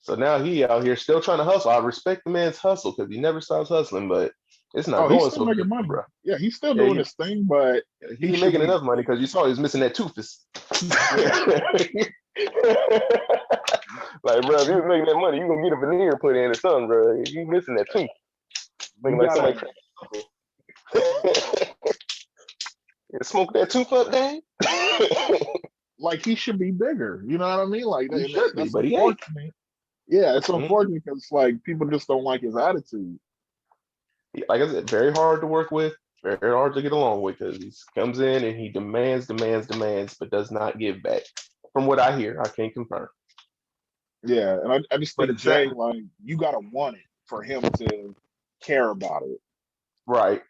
So now he out here still trying to hustle. I respect the man's hustle because he never stops hustling, but it's not Oh, he's going still so good, making money. bro. Yeah, he's still Yeah, doing his thing, but he he ain't should making be. enough money because you saw he was missing that tooth. Yeah, Like, bro, if you was making that money, you gonna get a veneer put in or something, bro. You missing that tooth, you looking like gotta somebody smoke that tooth up, dang. like he should be bigger. You know what I mean? Like He should be, that's but he ain't. unfortunate. Yeah, it's Mhm. unfortunate because like people just don't like his attitude. Like I said, very hard to work with, very hard to get along with because he comes in and he demands, but does not give back. From what I hear, I can't confirm. Yeah, and I just But think it's not Jay, like, you gotta want it for him to care about it. right.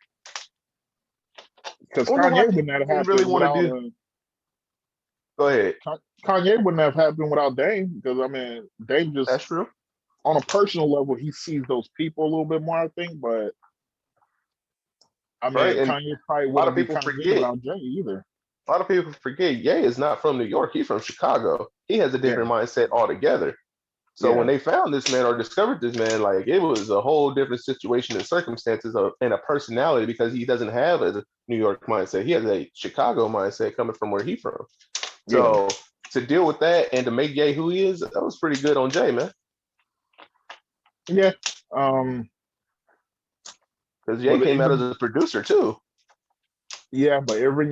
Because I wonder why Kanye people wouldn't have didn't really happened want to without do. Go ahead. Kanye wouldn't have happened without Dame. Because I mean, Dame just That's true. on a personal level, he sees those people a little bit more, I think. But I Right. mean, And Kanye probably a lot of wouldn't be people Kanye forget. without Jay either. A lot of people forget. Ye is not from New York. He's from Chicago. He has a Yeah, different mindset altogether. So when yeah, they found this man or discovered this man, like it was a whole different situation and circumstances and a personality because he doesn't have a New York mindset. He has a Chicago mindset coming from where he's from. yeah, So to deal with that and to make Ye who he is, that was pretty good on Jay, man. yeah. Um, Because Ye but came out as even a producer too. yeah, but Irvin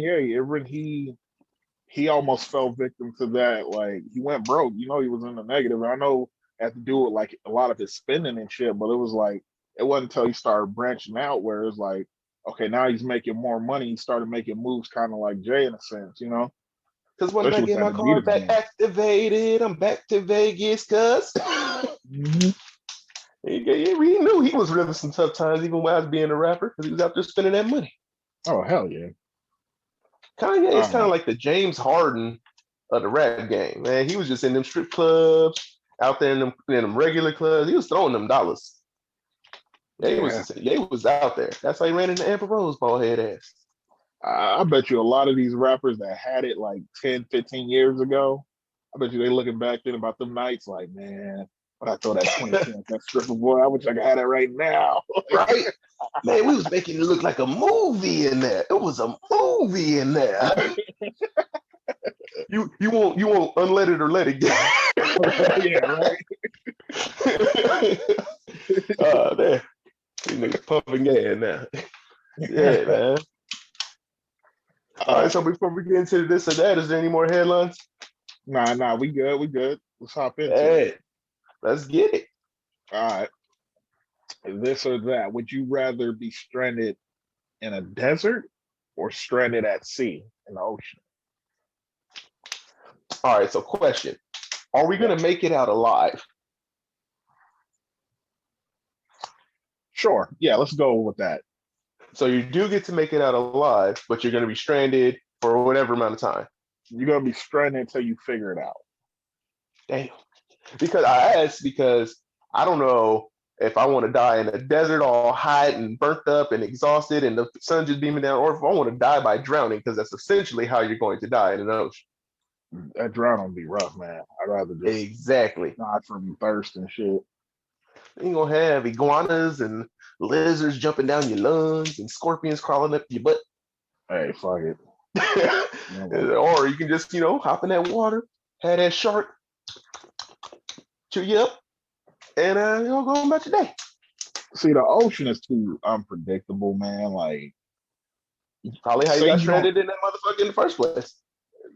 he almost fell victim to that. Like he went broke. You know, he was in the negative. I know it had to do with like a lot of his spending and shit, but it was like it wasn't until he started branching out where it's like, okay, now he's making more money. He started making moves kind of like Jay in a sense, you know, Because when I especially with get that my car Adidas back game. activated, I'm back to Vegas, cuz. Mm-hmm. We knew he was living some tough times even while I was being a rapper because he was out there spending that money. Oh hell yeah. Kanye is kind Uh, of like the James Harden of the rap game, man. He was just in them strip clubs, out there in them regular clubs. He was throwing them dollars. yeah, Yeah, he was out there. That's how he ran into Amber Rose, bald head ass. I bet you a lot of these rappers that had it like 10, 15 years ago, I bet you they looking back then about them nights like, man, when I throw that 20 at that stripper boy, I wish I could have that right now. Right? Man, we was making it look like a movie in there. It was a movie in there. You want unleaded or let it get. Yeah, right. Oh man. These niggas pumping gas now. Yeah, man. All right, so right. before we get into this or that, is there any more headlines? Nah, we good. We good. Let's hop into it. Hey, let's get it. All right. This or that. Would you rather be stranded in a desert or stranded at sea in the ocean? All right, so question. Are we Yeah. gonna make it out alive? Sure. Yeah, let's go with that. So you do get to make it out alive, but you're gonna be stranded for whatever amount of time. You're gonna be stranded until you figure it out. Damn. Because I asked because I don't know if I want to die in a desert all hot and burnt up and exhausted and the sun just beaming down, or if I want to die by drowning, because that's essentially how you're going to die in an ocean. That drowning would be rough, man. I'd rather just Exactly. die from thirst and shit. You're gonna have iguanas and lizards jumping down your lungs and scorpions crawling up your butt. Hey, fuck it. Or you can just, hop in that water, have that shark chew you up, and go about your day. See, the ocean is too unpredictable, man. Like, Probably how you say got you don't, stranded in that motherfucker in the first place.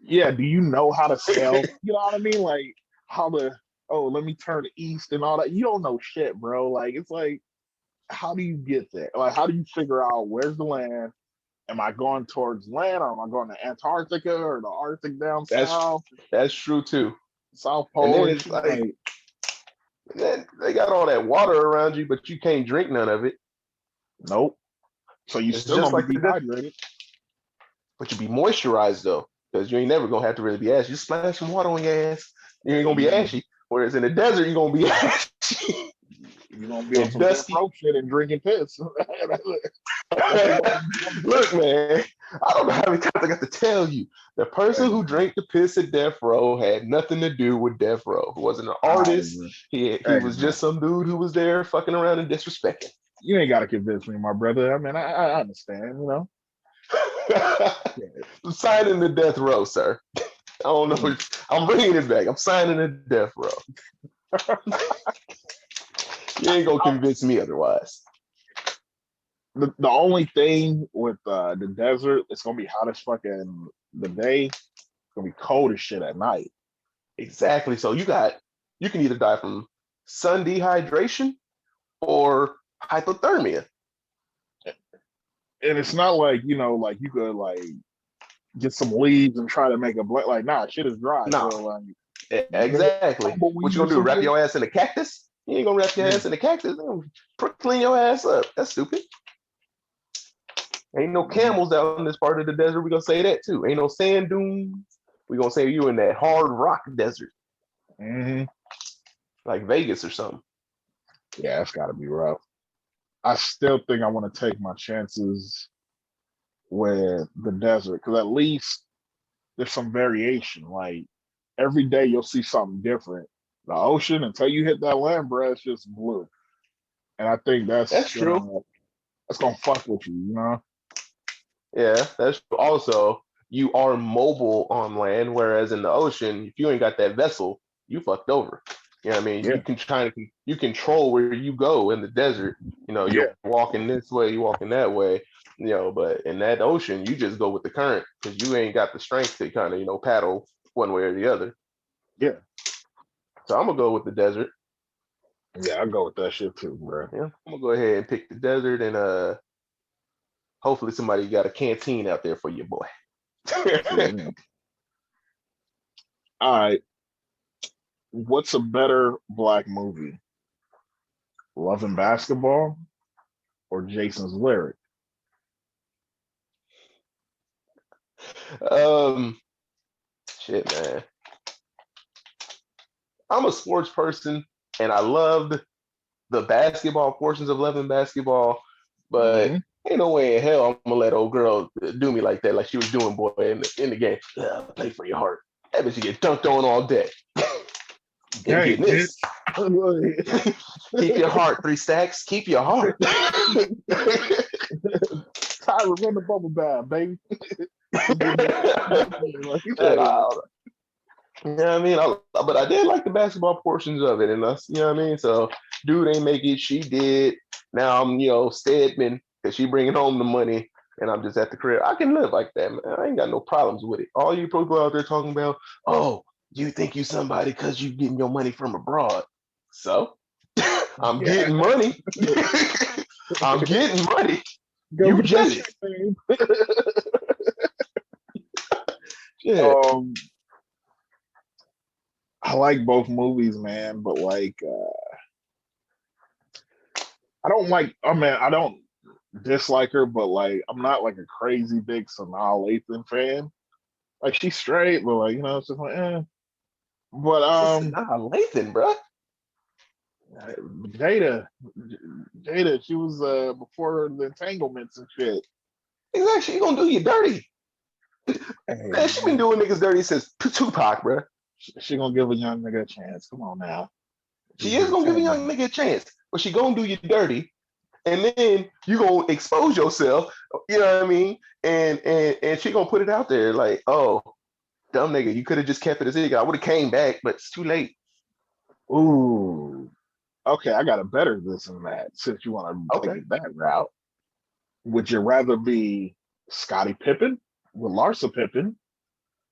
yeah, do you know how to sail? You know what I mean? Like, how to, oh, let me turn east and all that. You don't know shit, bro. Like, it's like, how do you get there? Like, how do you figure out where's the land? Am I going towards land or am I going to Antarctica or the Arctic down That's south, that's true too. South And Pole then and it's shit? like, Like, then they got all that water around you, but you can't drink none of it. nope. So you It's still just gonna like be the desert, dehydrated. but you be moisturized though, because you ain't never gonna have to really be ashy. You splash some water on your ass, you ain't gonna be You ashy. Whereas in the desert, you're gonna be ashy you're gonna be on and some death dusty. row shit and drinking piss. That's what you're gonna be Look, man, I don't know how many times I got to tell you. The person doing. who drank the piss at death row had nothing to do with death row. He wasn't an All right, artist. bro. He Hey, was bro. just some dude who was there fucking around and disrespecting. You ain't gotta convince me, my brother. I mean, I understand, you know. Yeah. Signing the death row, sir. I don't know. I'm bringing it back. I'm signing the death row. You ain't gonna convince me otherwise. The only thing with the desert, it's gonna be hot as fuck in the day. It's gonna be cold as shit at night. Exactly. So you can either die from sun dehydration or hypothermia. And it's not like, you know, like you could like get some leaves and try to make a blanket. Like, nah, shit is dry. No, So like get exactly. What tumbleweed you or gonna do? some Wrap shit. your ass in a cactus? You ain't gonna wrap your Yeah. ass in a cactus. Clean your ass up. That's stupid. Ain't no camels down in this part of the desert. We gonna say that too. Ain't no sand dunes. We gonna say you in that hard rock desert, Mm-hmm. like Vegas or something. Yeah, that's gotta be rough. I still think I want to take my chances with the desert because at least there's some variation. Like every day you'll see something different. The ocean until you hit that land, bro, it's just blue. And I think That's true. that's gonna fuck with you, you know? Yeah, that's true. Also, you are mobile on land, whereas in the ocean, if you ain't got that vessel, you fucked over. You know what I mean? Yeah, You control where you go in the desert. You're yeah, walking this way, you're walking that way. But in that ocean, you just go with the current because you ain't got the strength to kind of paddle one way or the other. yeah. So I'm gonna go with the desert. Yeah, I go with that shit too, bro. Yeah, I'm gonna go ahead and pick the desert, and hopefully somebody got a canteen out there for your boy. Yeah. All right. What's a better black movie? Love and Basketball or Jason's Lyric? Um, shit, man. I'm a sports person, and I loved the basketball portions of loving basketball, but Mhm. ain't no way in hell I'm gonna let old girl do me like that, like she was doing, boy, in the game. Play for your heart. That bitch get dunked on all day. Ain't Dang, getting bitch. this. Keep your heart, 3 stacks. Keep your heart. Tyra, run the bubble bath, baby. Like, And you know what I mean? But I did like the basketball portions of it, and us, you know what I mean? So, dude ain't make it. She did. Now I'm, Stedman, because she bringing home the money, and I'm just at the crib. I can live like that, man. I ain't got no problems with it. All you people out there talking about, oh, you think you somebody because you getting your money from abroad. So, I'm yeah. getting money. I'm getting money. Go You get that jealous? shit, man. Yeah. I like both movies, man, but like I don't like. I mean, I don't dislike her, but like I'm not like a crazy big Sanaa Lathan fan. Like she's straight, but like it's just like But This is not Lathan, bro. Jada, Jada, she was before the entanglements and shit. Exactly. She gonna do you dirty. Hey Man, she been man, doing niggas dirty since Tupac, bro. she gonna give a young nigga a chance. Come on now, She is gonna give a young nigga a chance, but she gonna do you dirty, and then you gonna expose yourself. You know what I mean? And she gonna put it out there like, oh, dumb nigga, you could have just kept it as it. I would have came back, but it's too late. Ooh, okay, I got a better this and that. Since you want to take Okay. it that route, would you rather be Scottie Pippen with Larsa Pippen,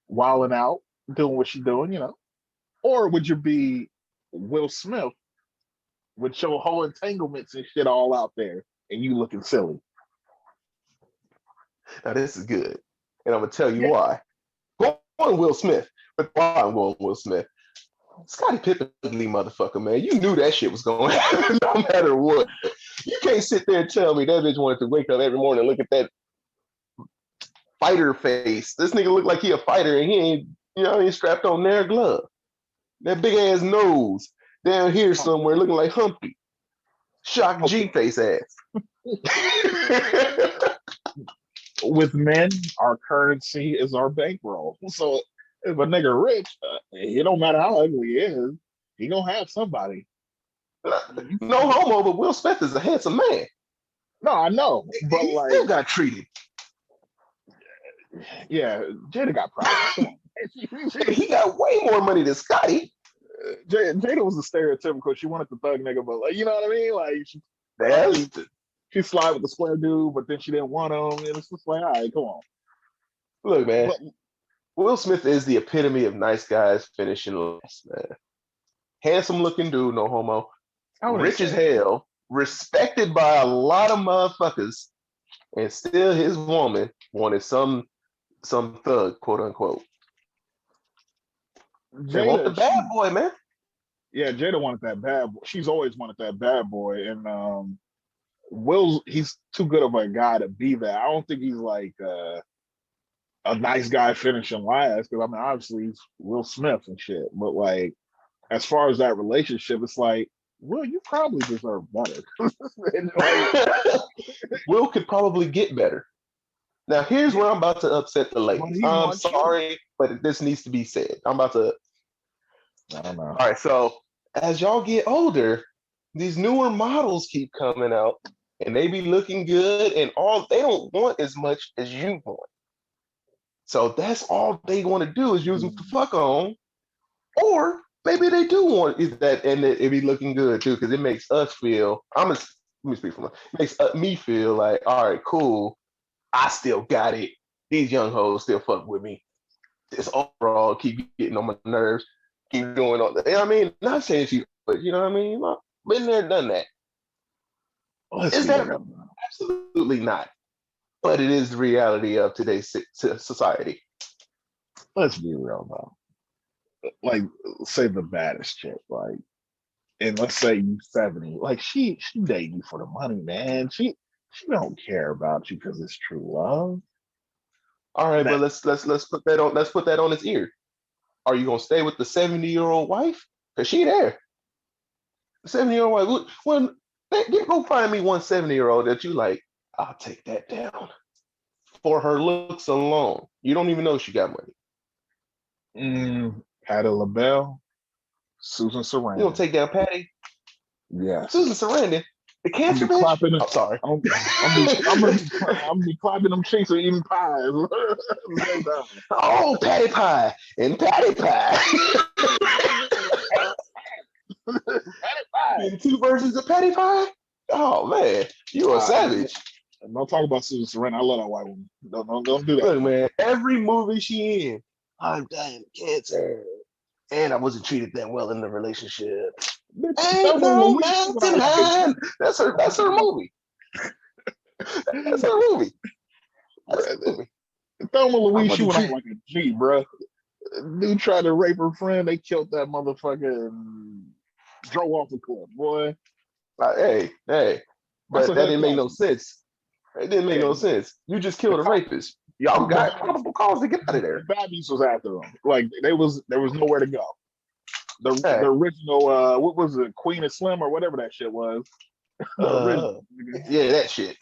wilding out, doing what she's doing, or would you be Will Smith with your whole entanglements and shit all out there, and you looking silly? Now this is good, and I'm gonna tell you Yeah. why. Going Will Smith, but why I'm going Will Smith? Scottie Pippen, ugly motherfucker, man. You knew that shit was going to happen no matter what. You can't sit there and tell me that bitch wanted to wake up every morning and look at that fighter face. This nigga look like he a fighter and he ain't, he strapped on their glove. That big ass nose down here somewhere looking like Humpty. Shock Okay. G face ass. With men, our currency is our bankroll. So if a nigga rich, it don't matter how ugly he is, he gonna have somebody. No homo, but Will Smith is a handsome man. No, I know, but He still like, got treated. yeah, Jada got problems. Come on. He got way more money than Scotty. Jada was a stereotypical. She wanted the thug nigga, but like, you know what I mean? Like, That's she slide with the square dude, but then she didn't want him, and it's just like, all right, come on. look, man. But Will Smith is the epitome of nice guys finishing last, man. Handsome looking dude, no homo. I wouldn't Rich as say that. hell, respected by a lot of motherfuckers, and still his woman wanted some thug, quote unquote. They want the Jada, bad boy, man. yeah, Jada wanted that bad boy. She's always wanted that bad boy, and Will's he's too good of a guy to be that. I don't think he's like a nice guy finishing last because I mean obviously he's Will Smith and shit. But like as far as that relationship, it's like, Will, you probably deserve better. And, like, Will could probably get better. Now, here's yeah, where I'm about to upset the but ladies. he I'm wants you. sorry, but this needs to be said. I'm about to. I don't know. All right, so as y'all get older, these newer models keep coming out and they be looking good and all they don't want as much as you want. So that's all they want to do is use them to fuck on. Or maybe they do want is that and it be looking good too, because it makes us feel let me speak for me. It makes me feel like, all right, cool. I still got it. These young hoes still fuck with me. This overall keep getting on my nerves. Keep doing all that. You know what I mean? Not saying she, but you know what I mean? Been there, done that. Let's Is be that real. absolutely not? But it is the reality of today's society. Let's be real though. Like, say the baddest chick, like, and let's say you 70, like she dating you for the money, man. She don't care about you because it's true love. All right, but That let's put that on his ear. Are you gonna stay with the 70-year-old wife? Cause she there. 70-year-old wife. Well, go find me one 70-year-old that you like. I'll take that down for her looks alone. You don't even know she got money. Patti LaBelle, Susan You don't Sarandon. take down Patty. Yes. Susan Sarandon, the I'm cancer be bitch. clapping it. I'm sorry. I'm be clapping them cheeks and eating pies at the same time. Oh, Patty Pie and Patty Pie. Patty pie. In two versions of Patty Pie. Oh man, you a Uh, savage. don't talk about Susan Sarandon. I love that white woman. Don't do that. Look, man, every movie she in, I'm dying of cancer. And I wasn't treated that well in the relationship. Bitch, Ain't Thelma and no Louise went mountain out like a high. G. That's her movie. That's her movie. That's her Bruh, movie. Thelma and I Louise, she wasn't went out treated. like a G, bro. Dude tried to rape her friend. They killed that motherfucker and drove off the cliff, boy. Hey, That's but a that hood didn't make no classic. sense. It didn't make Yeah, no sense. You just the killed a cop, rapist. Y'all the got baddies, probable cause to get out of the there. baddies was after them. Like there was nowhere to go. The Hey, original what was it, Queen of Slim or whatever that shit was. The uh, original. yeah, that shit.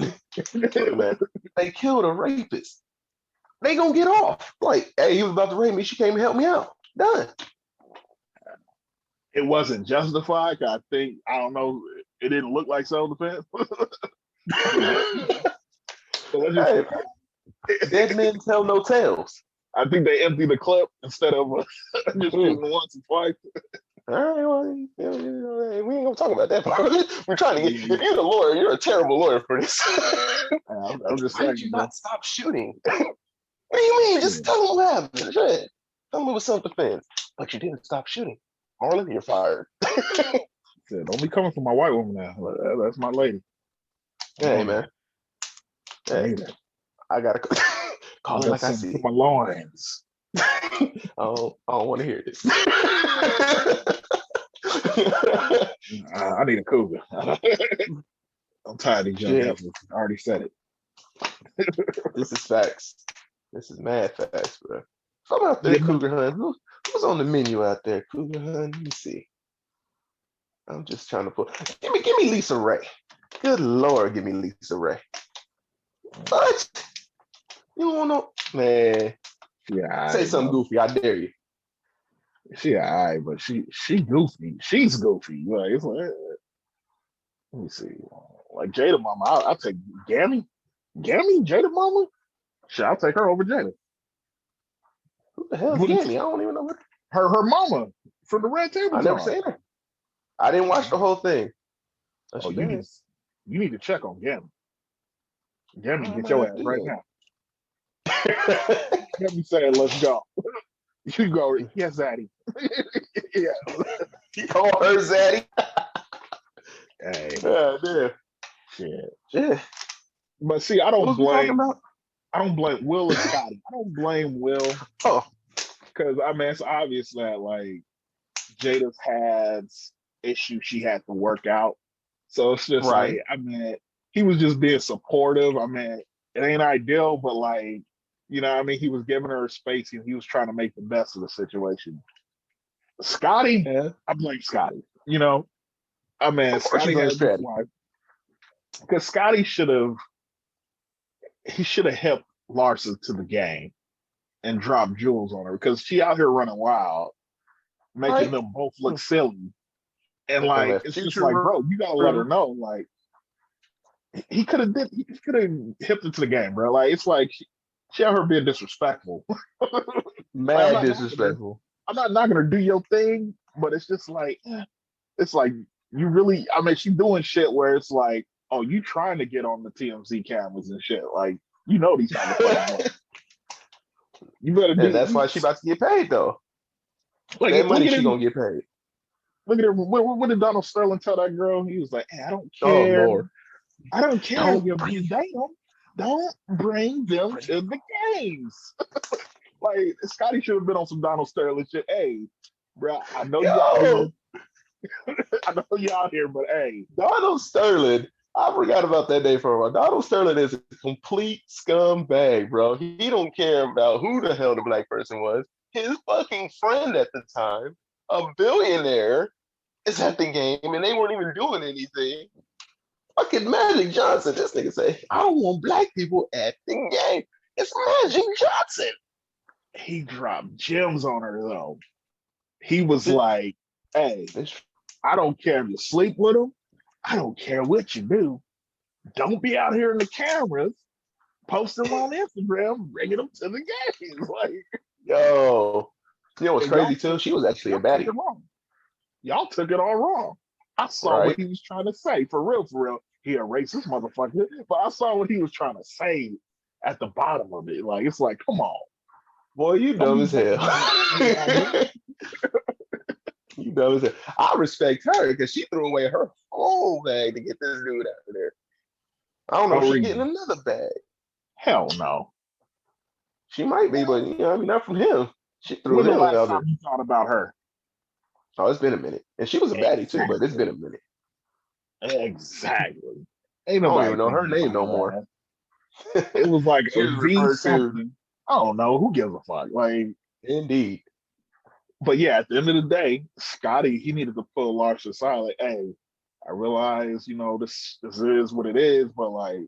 Look, man, they killed a rapist. They gonna get off. Like, hey, he was about to rape me. She came to help me out. Done. It wasn't justified. I think I don't know. It didn't look like self defense, but so let's just Hey, say dead men tell no tales. I think they emptied the clip instead of just Mm. shooting once and twice. All right, well, we ain't gonna talk about that part. We're trying to get. Yeah, If you're the lawyer, you're a terrible lawyer for this. I'm Like, just why did saying, you bro. not stop shooting? What do you mean? Yeah. Just tell them what happened. Shit. Tell them it was self-defense. But you didn't stop shooting. Marlon, you're fired. Said, don't be coming for my white woman now. That's my lady. I'm Hey, on that. man. I Hey, need it. I gotta I call it got like I something see to it. my loins. I don't want to hear this. I need a cougar. I'm tired of these young Shit, heifers. I already said it. this is facts. This is mad facts, bro. So I'm out there Yeah, but cougar hunting. Who's on the menu out there? Cougar hunting. Let me see. I'm just trying to put. Give me Lisa Ray. Good Lord, give me Lisa Ray. What? You don't know, man? yeah, Say I something bro. goofy. I dare you. She alright, but she goofy. She's goofy. Like it's like let me see. Like Jada Mama, I'll take Gammy. Gammy, Jada Mama. Shit, I'll take her over Jada. Who the hell's But it's Gammy? I don't even know what. her mama from the Red Table I never Talk. seen her. I didn't watch the whole thing. Oh, Oh, she bad. you need to check on Gammy. Gammy, I get might your have ass to right do now. that. Gammy said, "Let's go." You go, yes, Zaddy. Yeah. You call her Zaddy? Hey, Damn. shit. Yeah. But see, What was we talking about? I don't blame Will or Scotty. I don't blame Will Oh, because I mean it's obvious that like Jada's had issues she had to work out. So it's just right. like, I mean, he was just being supportive. I mean, it ain't ideal, but like, you know, I mean, he was giving her space and he was trying to make the best of the situation. Scotty, Yeah. I blame Scotty. You know, I mean, Of course you Scotty blame has this Scotty. wife because Scotty should have helped Larsa to the game and dropped jewels on her because she out here running wild, making Right? them both look silly. And And like, let it's just like, future bro, you gotta let her room. know, like, he could have hipped into the game, bro. Like, it's like she out here being disrespectful. Like, Mad disrespectful. I'm not knocking her do your thing, but it's just like, it's like you really, I mean, she's doing shit where it's like, oh, you trying to get on the TMZ cameras and shit. Like, you know these motherfuckers want. You better do And that's you, why she about to get paid though. like That look money at she him. gonna get paid. Look at her. What did Donald Sterling tell that girl? He was like, hey, Oh Lord. I don't care Don't you bring date them. Don't bring them to the games. Like Scotty should have been on some Donald Sterling shit. Hey, bro, I know you out here. Yo, I know you out here, but hey, Donald Sterling. I forgot about that day for a while. Donald Sterling is a complete scumbag, bro. He don't care about who the hell the black person was. His fucking friend at the time, a billionaire, is at the game, and they weren't even doing anything. Fucking Magic Johnson. This nigga say, I don't want black people at the game. It's Magic Johnson. He dropped gems on her though. He was like, "Hey, I don't care if you sleep with him. I don't care what you do. Don't be out here in the cameras, posting them on Instagram, bringing them to the games." Like, yo, you know what's crazy too? Took, She was actually a y'all took baddie. it wrong. Y'all took it all wrong. I saw what Right? he was trying to say. For real, for real. He a racist motherfucker. But I saw what he was trying to say at the bottom of it. Like, it's like, come on. Boy, you dumb as hell. You dumb as hell. I respect her because she threw away her whole bag to get this dude out of there. I don't know if she's getting another bag. Hell no. She might be, but you know, I mean, not from him. She threw When the him last out time there. you thought about her? Oh, it's been a minute. And she was a baddie too, but it's been a minute. Exactly. Ain't I don't nobody even know her name no that. more. It was like She a was V referred something. to. I don't know. Who gives a fuck? Like, Indeed. but yeah, at the end of the day, Scotty, he needed to pull Larsa aside. Like, hey, I realize, this is what it is, but like,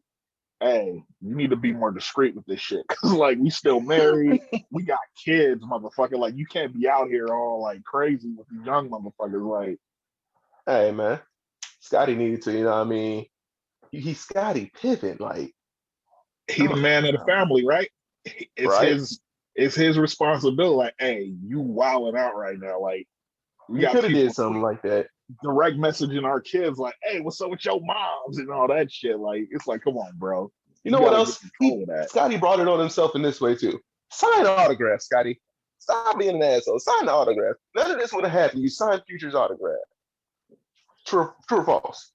hey, you need to be more discreet with this shit. Cause like we still married, we got kids, motherfucker. Like you can't be out here all like crazy with these young motherfuckers. Like, hey man, Scotty needed to, you know what I mean? He's Scotty Pippen, like he the man of the family, right? It's right? his responsibility. Like, hey, you wilding out right now. Like, we He got could have people did something like that. direct messaging our kids, like, hey, what's up with your moms and all that shit. Like, it's like, come on, bro. You You know what gotta get else? control of that. Scotty brought it on himself in this way too. Sign the autograph, Scotty. Stop being an asshole. Sign the autograph. None of this would have happened. You signed Future's autograph. True or false?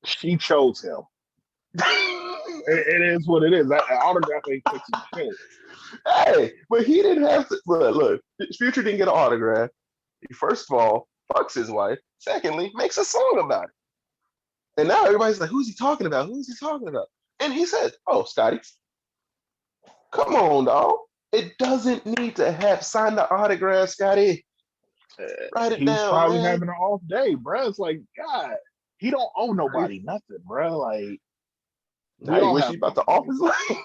She chose him. It is what it is. That autograph ain't fixing shit. Hey, but he didn't have to. Look, Future didn't get an autograph. He, first of all, fucks his wife. Secondly, makes a song about it. And now everybody's like, who's he talking about? Who's he talking about? And he said, oh, Scotty, come on, dog. It doesn't need to have sign the autograph, Scotty. Write it He was down, probably man. having an off day, bro. It's like, God, he don't owe nobody nothing, bro. Like, now you wish he about the office life.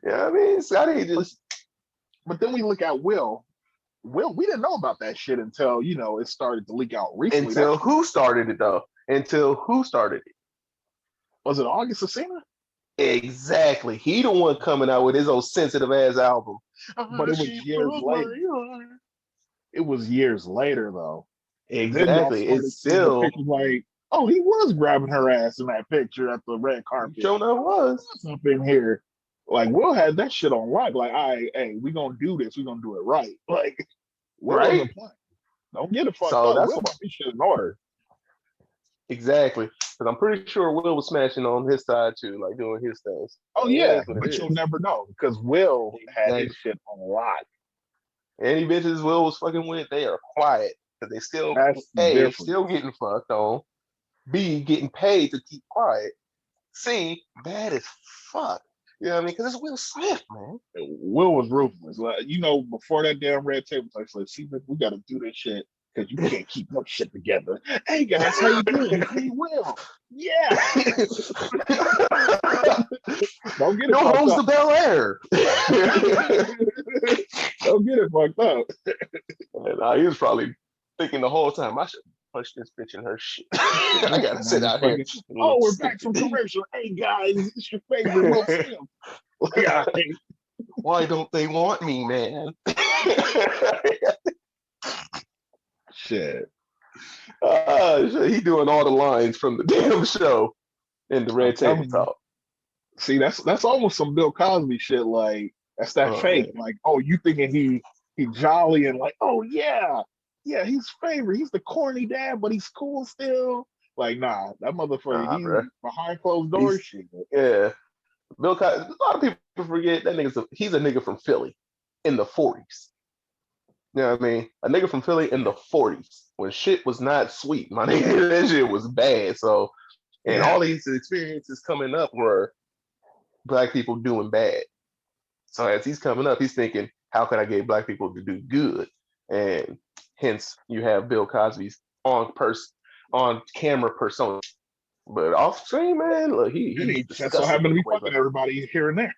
Yeah, I mean, Scotty just. But then we look at Will. Will, we didn't know about that shit until it started to leak out recently. Until who started it though? Until who started it? Was it August Asina? Exactly. He the one coming out with his old sensitive ass album. But it was years later. It was years later though. Exactly. It's still pictures like, oh, he was grabbing her ass in that picture at the red carpet. Sure enough was up in here. Like Will had that shit on lock. Like, hey, we gonna do this. We gonna do it right. Like, Will wasn't playing. Don't get it fucked up. Will got this shit in order. Exactly. Because I'm pretty sure Will was smashing on his side too, like doing his things. Oh yeah, but you'll never know because Will had his shit on lock. Any bitches Will was fucking with, they are quiet because they still still getting fucked on. B, getting paid to keep quiet. C, bad as fuck. You know what I mean? Because it's Will Smith, man. Will was ruthless. Like, before that damn red table talk, like, see, we got to do this shit because you can't keep no shit together. Hey guys, how you doing? It's me, Will. Yeah. Don't get it. No homes to Bel Air. Don't get it fucked up. And he was probably thinking the whole time, I should punch this bitch in her shit. I gotta sit out here. Oh, we're back from commercial. Hey guys, it's your favorite Will Smith. Why don't they want me, man? Shit. He doing all the lines from the damn show in the red table talk. See, that's almost some Bill Cosby shit. Like, that's that fake. Man. Like, oh, you thinking he jolly and like, oh yeah, he's favorite. He's the corny dad, but he's cool still. Like, nah, that motherfucker, he's behind closed doors shit. Yeah. Bill Cosby, a lot of people forget that he's a nigga from Philly in the 40s. You know what I mean? A nigga from Philly in the 40s. when shit was not sweet. My nigga, that shit was bad. So, and Yeah. all these experiences coming up were black people doing bad. So as he's coming up, he's thinking, how can I get black people to do good? And hence you have Bill Cosby's on camera persona. But off screen, man, look, And he's he just so disgusting happened to with the be way fucking everybody here and there.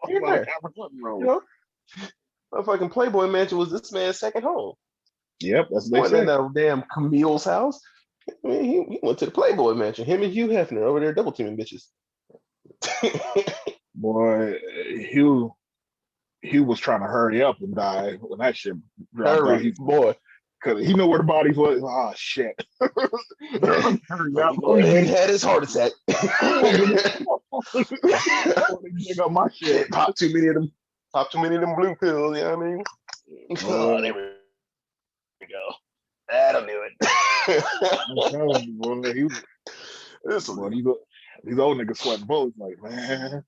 here and Like there. African You role. know, my fucking Playboy Mansion was this man's second home. Yep, that's what He they wasn't in say. that damn Camille's house. I mean, he went to the Playboy Mansion. Him and Hugh Hefner over there double teaming bitches. Boy, Hugh Hugh was trying to hurry up and die when that shit dropped out. Hurry, boy. Cause he knew where the bodies was. Oh shit! Hurry Let up! me go ahead and had his heart attack. Dig up my shit. Pop too many of them. Pop too many of them blue pills. You know what I mean? Oh, there we go. That'll do it. I'm telling you, boy, these old niggas sweating bullets. Like, man,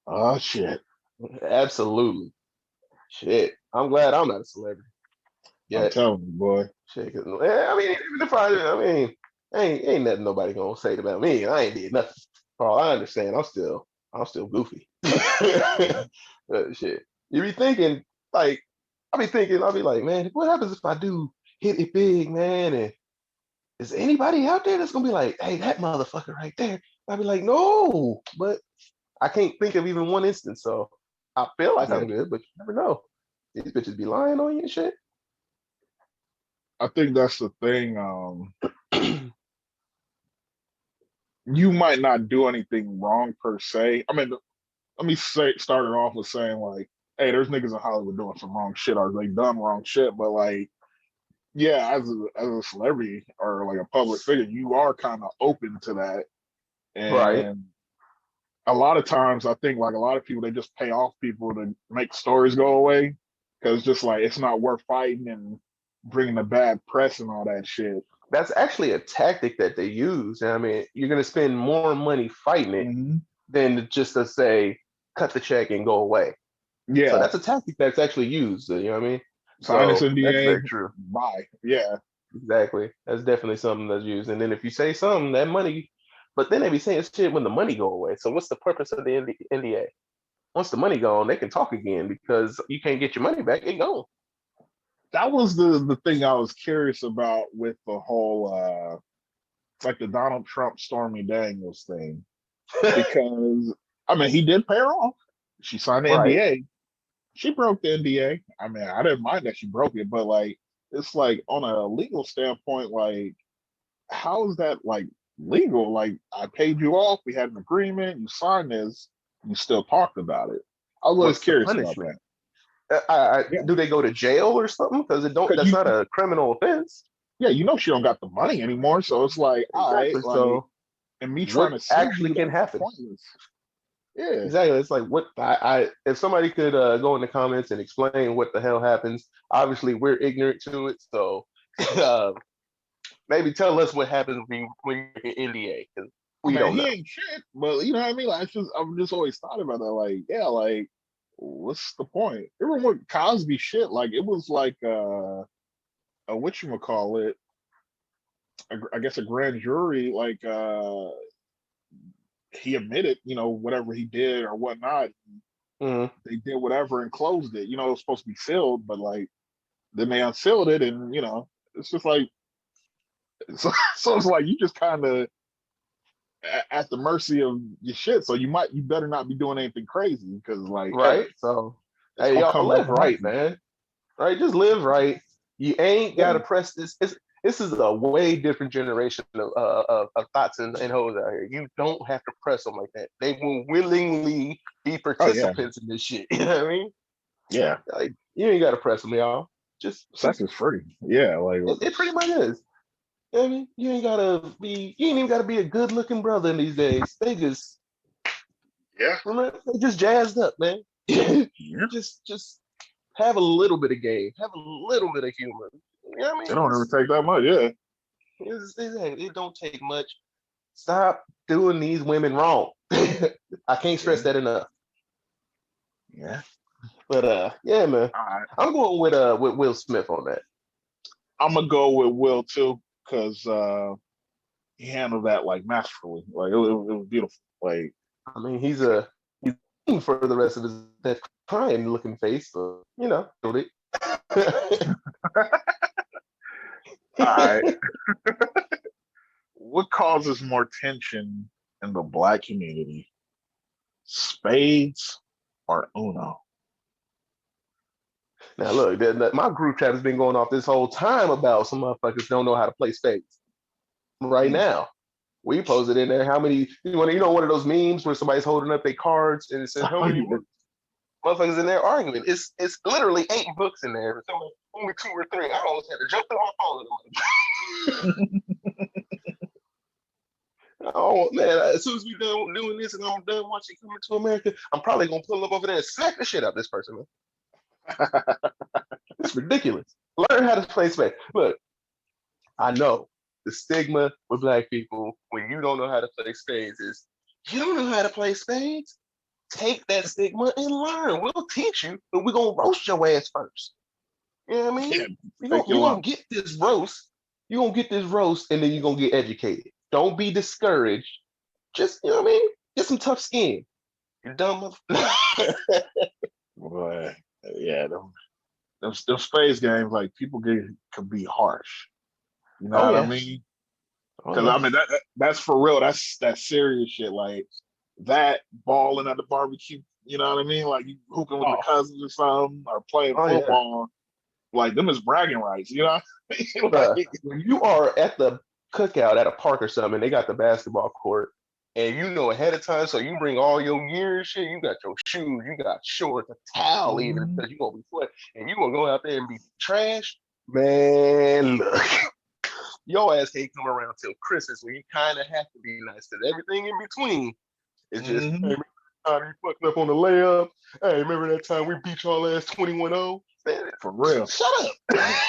oh shit. Absolutely. Shit. I'm glad I'm not a celebrity. I'm telling you, boy. Shit. I mean, even if I mean, ain't nothing nobody gonna say about me. I ain't did nothing. For all I understand, I'm still goofy. Shit. You be thinking, like, I'll be like, man, what happens if I do hit it big, man? And is anybody out there that's gonna be like, hey, that motherfucker right there? I'll be like, no, but I can't think of even one instance. So I feel like Yeah. I'm good, but you never know. These bitches be lying on you and shit. I think that's the thing. You might not do anything wrong per se. I mean, let me start it off with saying like, hey, there's niggas in Hollywood doing some wrong shit or they done wrong shit, but like, yeah, as a celebrity or like a public figure, you are kind of open to that. Right. And a lot of times, I think like a lot of people they just pay off people to make stories go away because just like it's not worth fighting and bringing the bad press and all that shit. That's actually a tactic that they use. I mean, you're gonna spend more money fighting it Mm-hmm. than just to say cut the check and go away. So Yeah, that's a tactic that's actually used. You know what I mean? sign this So that's NDA, very true. bye. Yeah, Exactly. That's definitely something that's used. And then if you say something, that money, but then they be saying shit when the money go away. So what's the purpose of the NDA? Once the money gone, they can talk again because you can't get your money back. It gone. that was the thing I was curious about with the whole like the Donald Trump Stormy Daniels thing because I mean he did pay her off. She signed the Right. NDA. She broke the NDA. I mean, I didn't mind that she broke it, but like it's like on a legal standpoint, like how is that like legal? Like I paid you off, we had an agreement, you signed this, you still talked about it. I was always What's the curious about punishment? that. Do they go to jail or something? Because it don't. Because That's not a criminal offense. yeah, she don't got the money anymore, so it's like, all right, Exactly. like, So and me trying what to sue actually you, can that's happen? pointless. Yeah, Exactly. It's like what I if somebody could go in the comments and explain what the hell happens. Obviously, we're ignorant to it, so uh, maybe tell us what happens when you get NDA because I we mean, don't he know. ain't shit, but you know what I mean. Like, I've just always thought about that. Like, yeah, like, what's the point? Even with Cosby shit, like, it was like a what you call it? I guess a grand jury, like, he admitted, whatever he did or whatnot. Mm-hmm. They did whatever and closed it. It was supposed to be sealed, but like, then they unsealed it, and it's just like, so it's like you just kind of at the mercy of your shit. So you better not be doing anything crazy because like Right. So it's hey, gonna y'all come back live to haunt right, you. man. Right. Just live right. You ain't Yeah, gotta press this. This is a way different generation of thoughts and hoes out here. You don't have to press them like that. They will willingly be oh yeah, participants in this shit. You know what I mean? yeah. Like you ain't gotta press them, y'all. Sex Just is free. Yeah, like it pretty much is. You know what I mean, you ain't even gotta be a good looking brother in these days. They just yeah, remember they just jazzed up, man. yeah. just have a little bit of game, have a little bit of humor. You know what I It mean? don't ever take that much. Yeah, It don't take much. Stop doing these women wrong. I can't stress yeah, that enough. yeah. But yeah, man. All right. I'm going with Will Smith on that. I'm gonna go with Will too, because he handled that like masterfully. Like it was beautiful. Like I mean, he's for the rest of his that crying looking face, so killed it. all right, what causes more tension in the black community? Spades or Uno? Now look, my group chat has been going off this whole time about some motherfuckers don't know how to play spades. Right Mm. now, we posted in there how many. One of those memes where somebody's holding up their cards and it says how many motherfuckers in there arguing. It's literally 8 books in there. Only 2 or 3. I almost had to jump through my phone. Oh man! As soon as we done doing this and I'm done watching Coming to America, I'm probably gonna pull up over there and smack the shit out of this person. Man. It's ridiculous. Learn how to play spades. Look, I know the stigma with black people when you don't know how to play spades is you don't know how to play spades. Take that stigma and learn. We'll teach you, but we're gonna roast your ass first. You know what I mean? Yeah, You're gonna get this roast. You're gonna get this roast, and then you're gonna get educated. Don't be discouraged. Just what I mean? Get some tough skin. You dumb motherfucker. Boy, yeah, them space games, like people can be harsh. You know Oh what I yeah. mean? Oh Because yeah. I mean that's for real. That's serious shit. Like that balling at the barbecue. You know what I mean? Like you hooping with the cousins or something, or playing Yeah. football. Like them is bragging rights. You know? Bruh, Like, when you are at the cookout at a park or something, they got the basketball court, and you know ahead of time, so you bring all your gear and shit. You got your shoes, you got shorts, a towel, even because you're gonna be sweating, and you gonna go out there and be trash. Man, look, your ass can't come around till Christmas when you kind of have to be nice because everything in between is just. Hey, remember that time you fucked up on the layup? Hey, remember that time we beat y'all ass 21-0? for real. Shut up.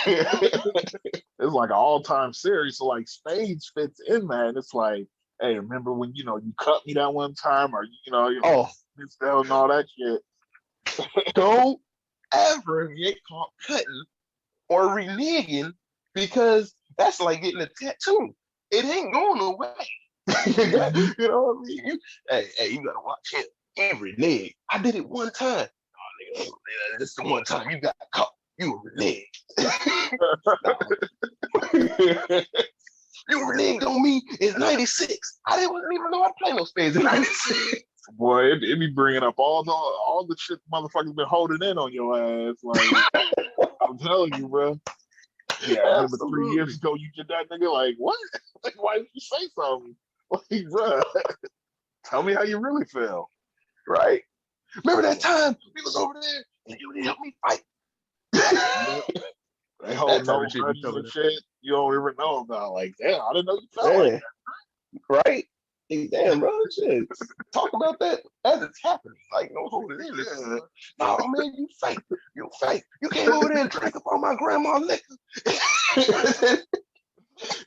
It's like an all-time series. So like Spades fits in that. And it's like, hey, remember when you cut me that one time, or Oh, and all that shit. don't ever get caught cutting or reneging because that's like getting a tattoo. It ain't going away. You know what I mean? Hey, you gotta watch him. He reneged. I did it one time. Oh, nigga, that's the one time you got caught. You reneged. You reneged on me in '96. I didn't even know how to play no spades in '96. Boy, it be bringing up all the shit motherfuckers been holding in on your ass. Like I'm telling you, bro. Yeah, I remember 3 years ago you did that, nigga. Like what? Like why did you say something? Like, bro, tell me how you really feel. Right? Remember that time we was over there and you didn't help me fight? They hold no grudges and shit you don't even know about. Like, damn, I didn't know you felt like that. Right? Hey, damn, bro, shit. Talk about that as it's happening. Like, no hold it in. Yeah. No, man, you fake. You fake. You came over there and drank up all my grandma liquor.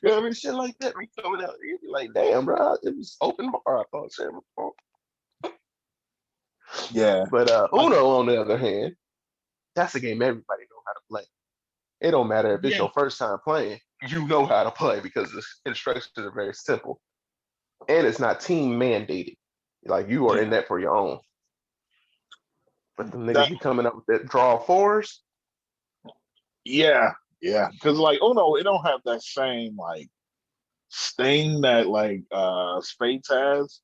You know what I mean? Shit like that be coming out. You be like, damn, bro, it was open bar. I thought shit was yeah. But Uno, on the other hand, that's a game everybody know how to play. It don't matter if it's your first time playing, you know how to play because the instructions are very simple. And it's not team mandated. Like you are in that for your own. But the niggas be coming up with that draw fours. Yeah. Because like Uno, it don't have that same like sting that like Spades has.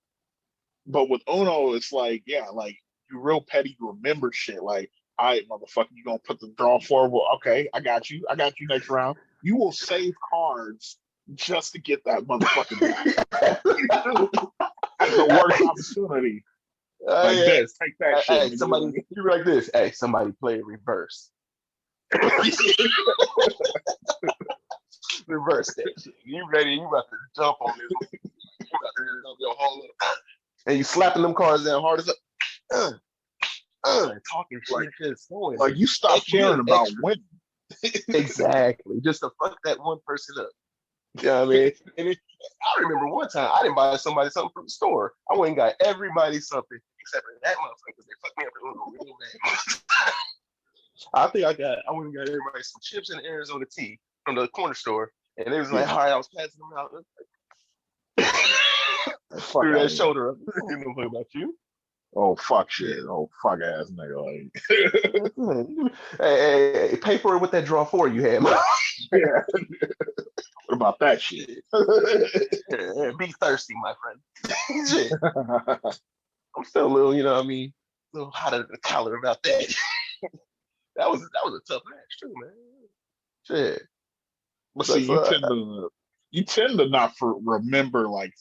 But with Uno, it's like, yeah, like you real petty, you remember shit. Like, all right, motherfucker, you gonna put the draw forward. Okay, I got you next round. You will save cards just to get that motherfucker back. At the worst opportunity. Like, Yes. take that shit. Hey, somebody, you like this. Hey, somebody play reverse. Reverse that shit. You ready? You about to jump on this. You about to jump your whole up. And you slapping them cards down hard as up. Talking shit. Like you stop caring about winning. Exactly. Just to fuck that one person up. You know what I mean? And I remember one time I didn't buy somebody something from the store. I went and got everybody something except for that motherfucker because they fucked me up real bad. I went and got everybody some chips and Arizona tea. from the corner store, and it was like, all right, I was passing them out. Fuck Threw out that of here. shoulder up. I didn't know about you. Oh fuck shit. Oh fuck ass nigga. Like, Hey, pay for it with that draw four you had. yeah. What about that shit? Be thirsty, my friend. Shit. I'm still a little, I mean, a little hot under the collar about that. that was a tough match too, man. Shit. But So, see, so you tend to not remember like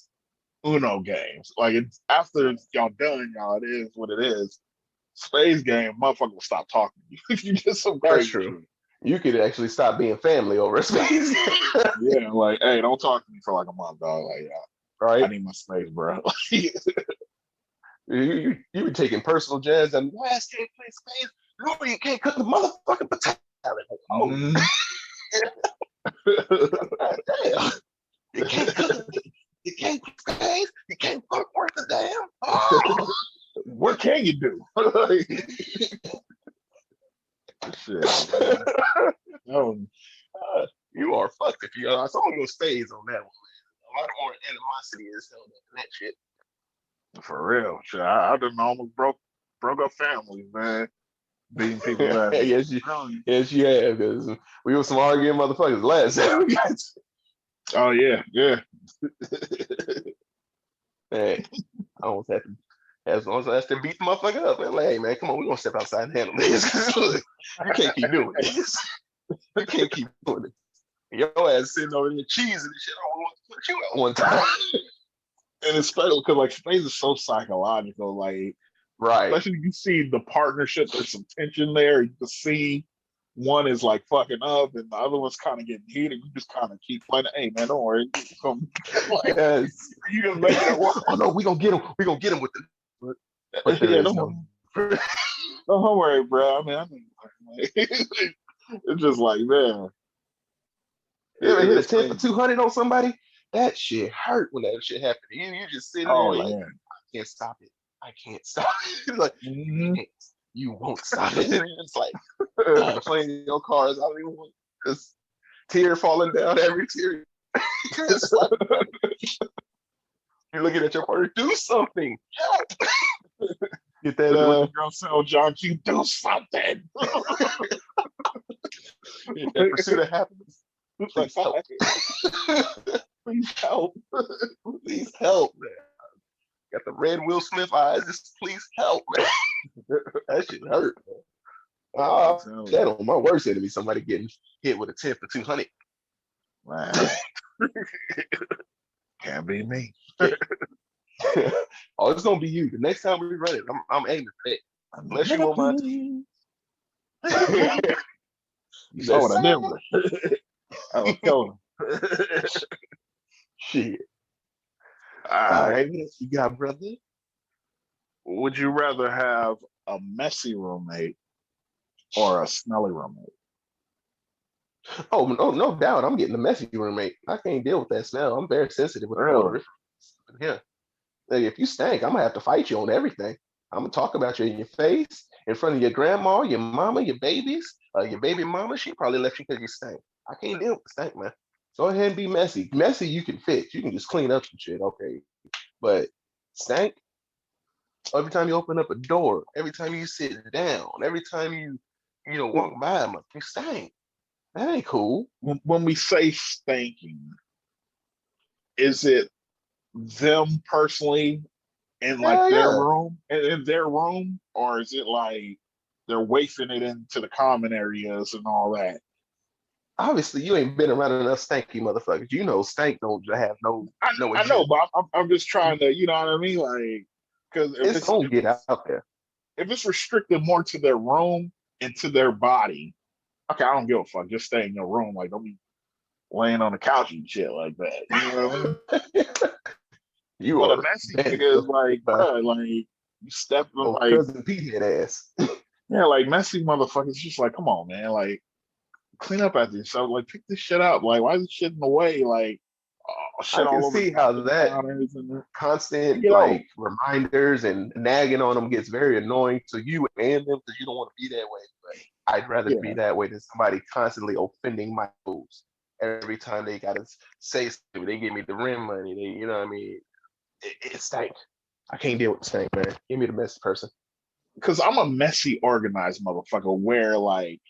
Uno games. Like it's after y'all done, y'all, it is what it is. Space game, motherfucker will stop talking to you if you get some that's crazy true. shit. You could actually stop being family over a space. Yeah, like, hey, don't talk to me for like a month, dog. Like, I Right? need my space, bro. You were taking personal jazz and last can't play space. No, you can't cut the motherfucking potato. Like, oh, damn. You can't cook it. You can't space. You can't fuck worth a damn. Oh. What can you do? Shit. You are fucked if you are. Someone gonna stays on that one. A lot more animosity is held up in that shit. For real. Shit, I done almost broke up families, man. Beating people's asses. yes, you have. Because we were some arguing motherfuckers last time. Oh yeah. Hey, I almost had to. As long as I have to beat the motherfucker up, man. Like, hey, man, come on, we're gonna step outside and handle this. Look, you can't keep doing this. You can't keep doing it. Your ass sitting over there cheesing and shit. I want to put you out one time. And it's special because like space is so psychological, like right. especially you see the partnership, there's some tension there. You can see one is like fucking up and the other one's kind of getting heated. You just kind of keep playing. Hey man, don't worry. Like, yes. You just make it work. Oh no, we gonna get him. We gonna get him with the. But there is no. Don't worry, bro. I mean, like, it's just like, man. You ever hit a 10 for 200 on somebody? That shit hurt when that shit happened. You just sitting there like, I can't stop it. I can't stop it. Like, you won't stop it. It's like playing your cards. I don't even want this tear falling down every tear. It's like, you're looking at your partner. Do something. Help. Get that girl tell John Q, do something. That pursuit of happiness. Please help. Please help. Please help, man. Got the red Will Smith eyes. Just please help, man. That shit hurt, man. That on my worst enemy, somebody getting hit with a 10 for 200. Man. Can't be me. Oh, it's gonna be you. The next time we run it, I'm aiming for that. Unless you want my team. You saw what I did. I was killing him. Shit. All right, what else you got, brother? Would you rather have a messy roommate or a smelly roommate? Oh, no doubt. I'm getting a messy roommate. I can't deal with that smell. I'm very sensitive with odor. Yeah. Like, if you stink, I'm gonna have to fight you on everything. I'm gonna talk about you in your face, in front of your grandma, your mama, your babies, your baby mama. She probably left you because you stink. I can't deal with the stink, man. Go ahead and be messy. Messy, you can fix. You can just clean up some shit, okay? But stink, every time you open up a door, every time you sit down, every time you walk by them, you stink. That ain't cool. When we say stinking, is it them personally in like their room, in their room, or is it like they're wafting it into the common areas and all that? Obviously, you ain't been around enough stanky motherfuckers. You know, stank don't have no. I know, but I'm just trying to, you know what I mean, like because it's gonna get out there. If it's restricted more to their room and to their body, okay, I don't give a fuck. Just stay in your room, like don't be laying on the couch and shit like that. You know what I mean? But a messy nigga is like, bro, like you step on like cousin Pete head ass. Yeah, like messy motherfuckers. Just like, come on, man, like clean up after yourself. Like pick this shit up. Like why is this shit in the way? Like shit all over. I can see how that constant like reminders and nagging on them gets very annoying to you and them because you don't want to be that way. But I'd rather be that way than somebody constantly offending my moves. every time they gotta say something, they give me the rent money. They, you know what I mean? It stank. I can't deal with the stank, man. Give me the messy person. Because I'm a messy, organized motherfucker where like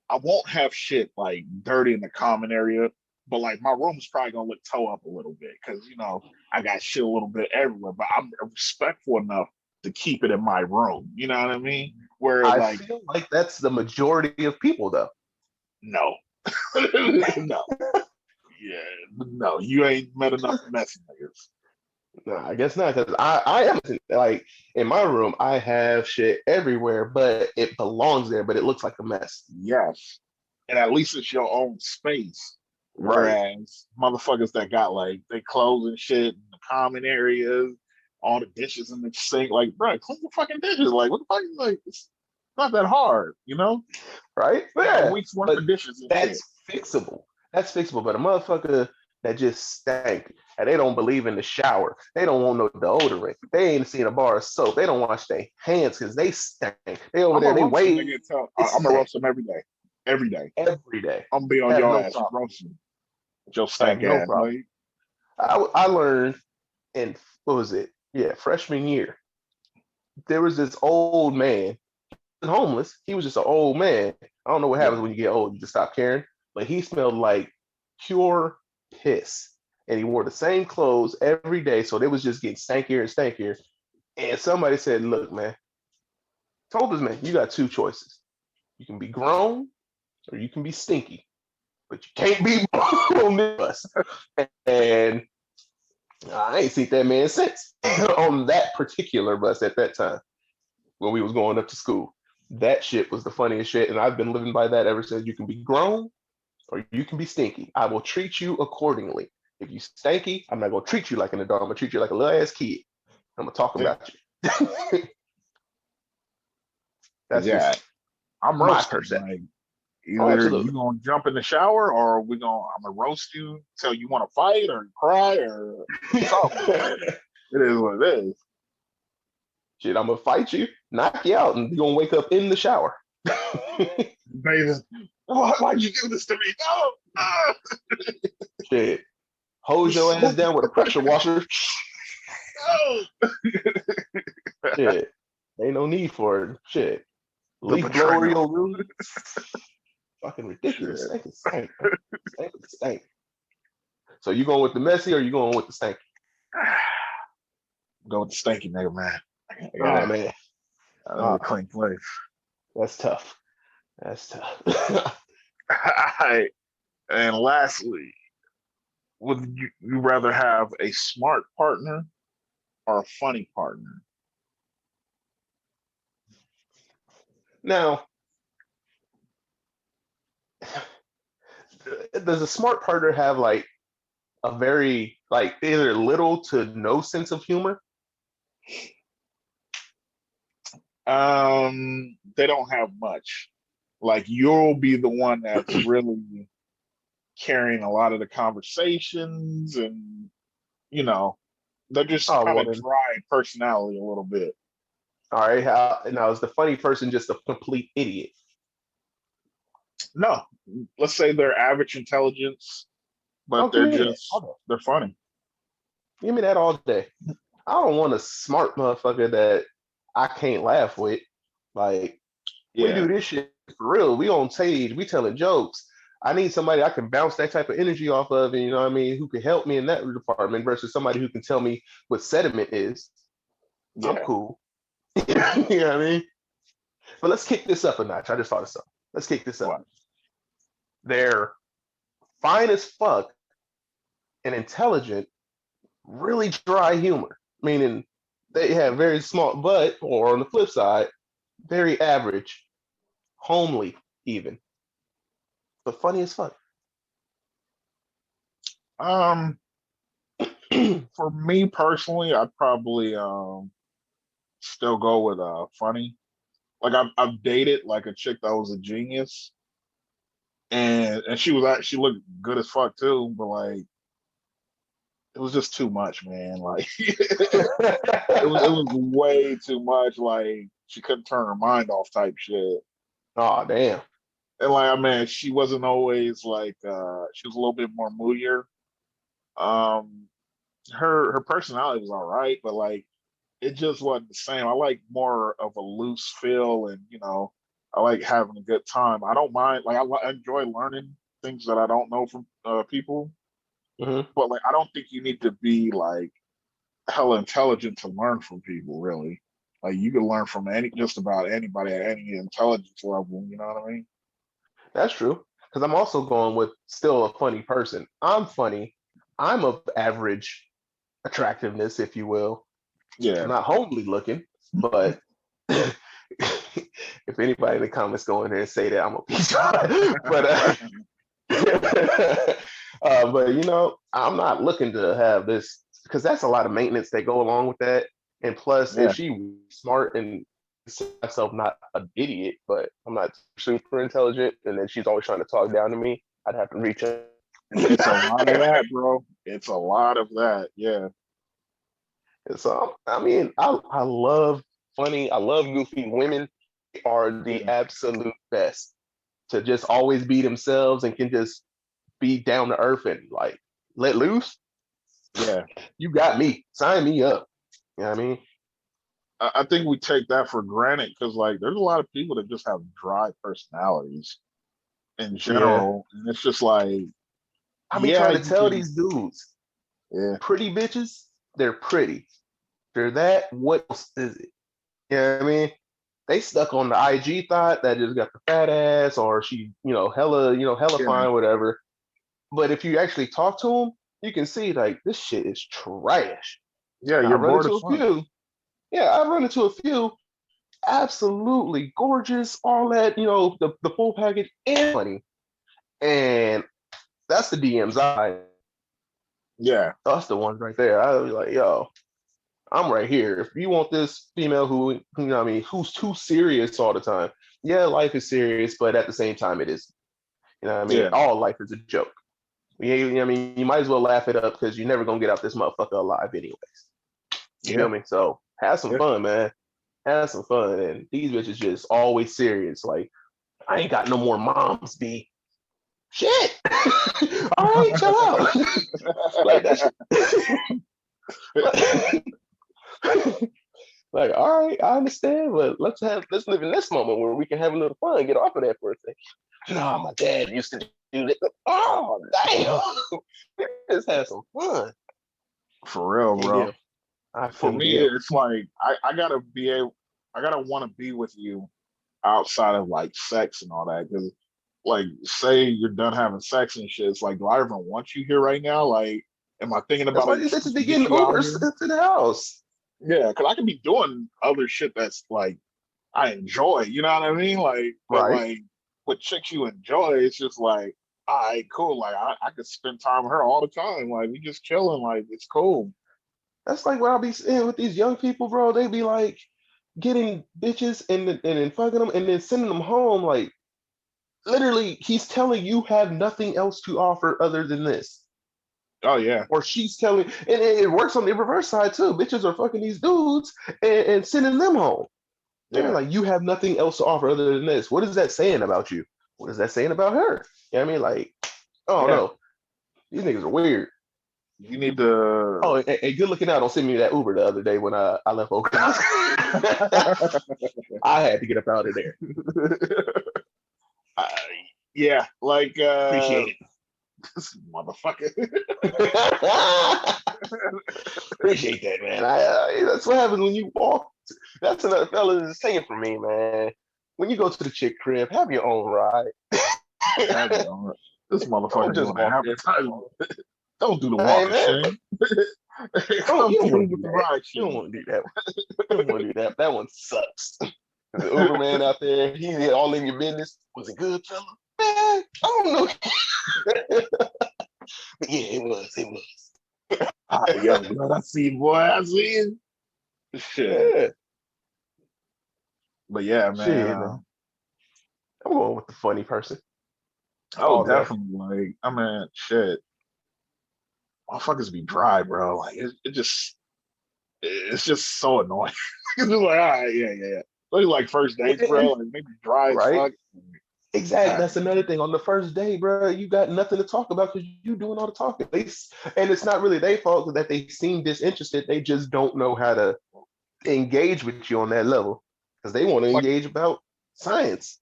I won't have shit like dirty in the common area, but like my room's probably gonna look toe up a little bit because I got shit a little bit everywhere. But I'm respectful enough to keep it in my room. You know what I mean? Where I like feel like that's the majority of people, though. no, no, yeah, no, you ain't met enough messy niggas. No, I guess not, because I am like in my room. I have shit everywhere, but it belongs there, but it looks like a mess. Yes, and at least it's your own space. Right. Whereas motherfuckers that got like they clothes and shit in the common areas, all the dishes in the sink, like, bro, clean the fucking dishes. Like, what the fuck? Like, it's not that hard, you know? Right? Like a Yeah. week's worth But of dishes and shit. that's fixable. That's fixable. But a motherfucker that just stank and they don't believe in the shower. They don't want no deodorant. They ain't seen a bar of soap. They don't wash their hands because they stank. They over I'm there, gonna they roast them, wait. nigga. I'm It's gonna roast them every day. Every day. every day. I'm gonna be on Have your no ass problem. roasting with your Have stank no ass. problem. Like, I learned in, what was it? Yeah, freshman year. There was this old man, homeless. He was just an old man. I don't know what happens yeah. when you get old. You just stop caring. But he smelled like pure piss. And he wore the same clothes every day. So they was just getting stankier and stankier. And somebody said, look, man, told this man, you got two choices. You can be grown or you can be stinky. But you can't be on this bus. And I ain't seen that man since on that particular bus at that time when we was going up to school. That shit was the funniest shit, and I've been living by that ever since. You can be grown or you can be stinky. I will treat you accordingly. If you stinky, I'm not gonna treat you like an adult. I'm gonna treat you like a little ass kid. I'm gonna talk about you. That's Yeah. just I'm my roasting. perception. Like, Oh, either you absolutely. gonna jump in the shower or I'm gonna roast you till you want to fight or cry or something. Like, it is what it is. Shit, I'm gonna fight you, knock you out, and you're gonna wake up in the shower. Baby, why'd you do this to me? No, ah, Shit, hose your ass down with a pressure washer. no. Shit, ain't no need for it. Shit, The leaf blower betrayal. your room. Fucking ridiculous. Shit. Stank is stank. Stank is stank. So you going with the messy or you going with the stank? Go with the stinky nigga, man. Oh Yeah, man. I need a Oh, clean place. that's tough. That's tough. All right. And lastly, would you rather have a smart partner or a funny partner? Now, does a smart partner have like a very like either little to no sense of humor? They don't have much. Like you'll be the one that's really carrying a lot of the conversations and you know, they're just Oh kind well of then. dry in personality a little bit. All right. How now is the funny person just a complete idiot? No, let's say they're average intelligence, Oh, but give me that they're funny. Give me that all day. I don't want a smart motherfucker that I can't laugh with. Like, we Yeah, do this shit for real. We on stage, we telling jokes. I need somebody I can bounce that type of energy off of, and you know what I mean, who can help me in that department versus somebody who can tell me what sediment is. I'm yeah. cool. You know what I mean? But let's kick this up a notch. I just thought of something. Let's kick this up. What? They're fine as fuck and intelligent, really dry humor, meaning they have very small, but, or on the flip side, very average, homely, even, but funny as fuck. Um, for me personally, I'd probably still go with funny. Like I've dated like a chick that was a genius, and she looked good as fuck too, but like it was just too much, man. Like it was way too much. Like she couldn't turn her mind off type shit. Oh damn. And like, I mean, she wasn't always like she was a little bit more moodier. Um, her personality was all right, but like it just wasn't the same. I like more of a loose feel, and I like having a good time. I don't mind, like I enjoy learning things that I don't know from people, Hmm. but like I don't think you need to be like hella intelligent to learn from people. Really, like you can learn from just about anybody at any intelligence level. You know what I mean? That's true. Because I'm also going with still a funny person. I'm funny. I'm of average attractiveness, if you will. I'm Yeah, not homely looking, but if anybody in the comments go in there and say that, I'm a piece of but but I'm not looking to have this because that's a lot of maintenance that go along with that. And plus, if yeah. she smart and myself not an idiot, but I'm not super intelligent, and then she's always trying to talk down to me, I'd have to reach out. It's a lot of that, bro. It's a lot of that. Yeah, So I mean, I love funny, I love goofy women. Are the yeah, absolute best to just always be themselves and can just be down to earth and like let loose. yeah. You got me. Sign me up. You know what I mean? I think we take that for granted because like there's a lot of people that just have dry personalities in Yeah. general, and it's just like, I be yeah, trying to you tell can, these dudes, yeah, pretty bitches, they're pretty. They're that. What else is it? You know what I mean? They stuck on the IG thought that just got the fat ass or she, hella yeah, fine, whatever. But if you actually talk to them, you can see like this shit is trash. yeah. And I You're run bored into as a fuck. few. Yeah, I run into a few absolutely gorgeous, all that, the full package and funny. And that's the DMs Yeah, that's the ones right there. I was like, yo, I'm right here. If you want this female who I mean, who's too serious all the time, yeah, life is serious, but at the same time, it is. You know what I mean? yeah, All life is a joke. I mean, you might as well laugh it up because you're never gonna get out this motherfucker alive anyways. You yeah, feel me? So have some yeah. fun, man. Have some fun. And these bitches just always serious. Like, I ain't got no more moms, B. Shit. All right, chill out. Like that shit. Like, all right, I understand, but let's live in this moment where we can have a little fun and get off of that for a second. No, my dad used to do that. Oh, damn. Just have some fun. For real, Can't bro. deal. I For couldn't me, deal. it's like I gotta be able, I gotta want to be with you outside of like sex and all that. Because like, say you're done having sex and shit, it's like, do I even want you here right now? Like, am I thinking That's about why an these excuse bitches to be get getting you out Ubers here? to the house. Yeah, because I can be doing other shit that's like I enjoy. You know what I mean? Like, but Right. like with chicks you enjoy, it's just like, all right, cool. Like I could spend time with her all the time. Like we just chilling. Like it's cool. That's like what I'll be saying with these young people, bro. They be like getting bitches and then fucking them and then sending them home. Like literally, he's telling you have nothing else to offer other than this. Oh yeah, Or she's telling, and it works on the reverse side too. Bitches are fucking these dudes and sending them home. And they're yeah, like, you have nothing else to offer other than this. What is that saying about you? What is that saying about her? You know what I mean? Like, oh yeah. no, these niggas are weird. You need to. Oh, and good looking out. Don't send me that Uber the other day when I left Oak. I had to get up out of there. uh, yeah, like Appreciate this motherfucker. it. Appreciate that, man. That's what happens when you walk. That's another fella is saying for me, man. When you go to the chick crib, have your own ride. Have you on this Don't motherfucker just doing an walk there. advertisement. Don't do the Hey, walk of man, shame. don't Come you don't through want to with do the that. ride You don't shame. want to do that. You don't want to do that. That one sucks. The Uber man out there, he's all in your business. Was it good, fella? Man, I don't know. But yeah, it was. It was. Ah, young blood, I see, boy, I see you. Shit. Yeah. But yeah, man. Shit, man. I'm going with the funny person Oh, all day. definitely. Like, I mean, shit. Motherfuckers be dry, bro. Like, it's just so annoying. It's just like, all right, yeah, yeah, yeah. Like first dates, bro. And, Like, maybe dry as right? fuck. Exactly. Ah, That's another thing. On the first day, bro, you got nothing to talk about because you doing all the talking. And it's not really their fault that they seem disinterested. They just don't know how to engage with you on that level because they want to like engage about science.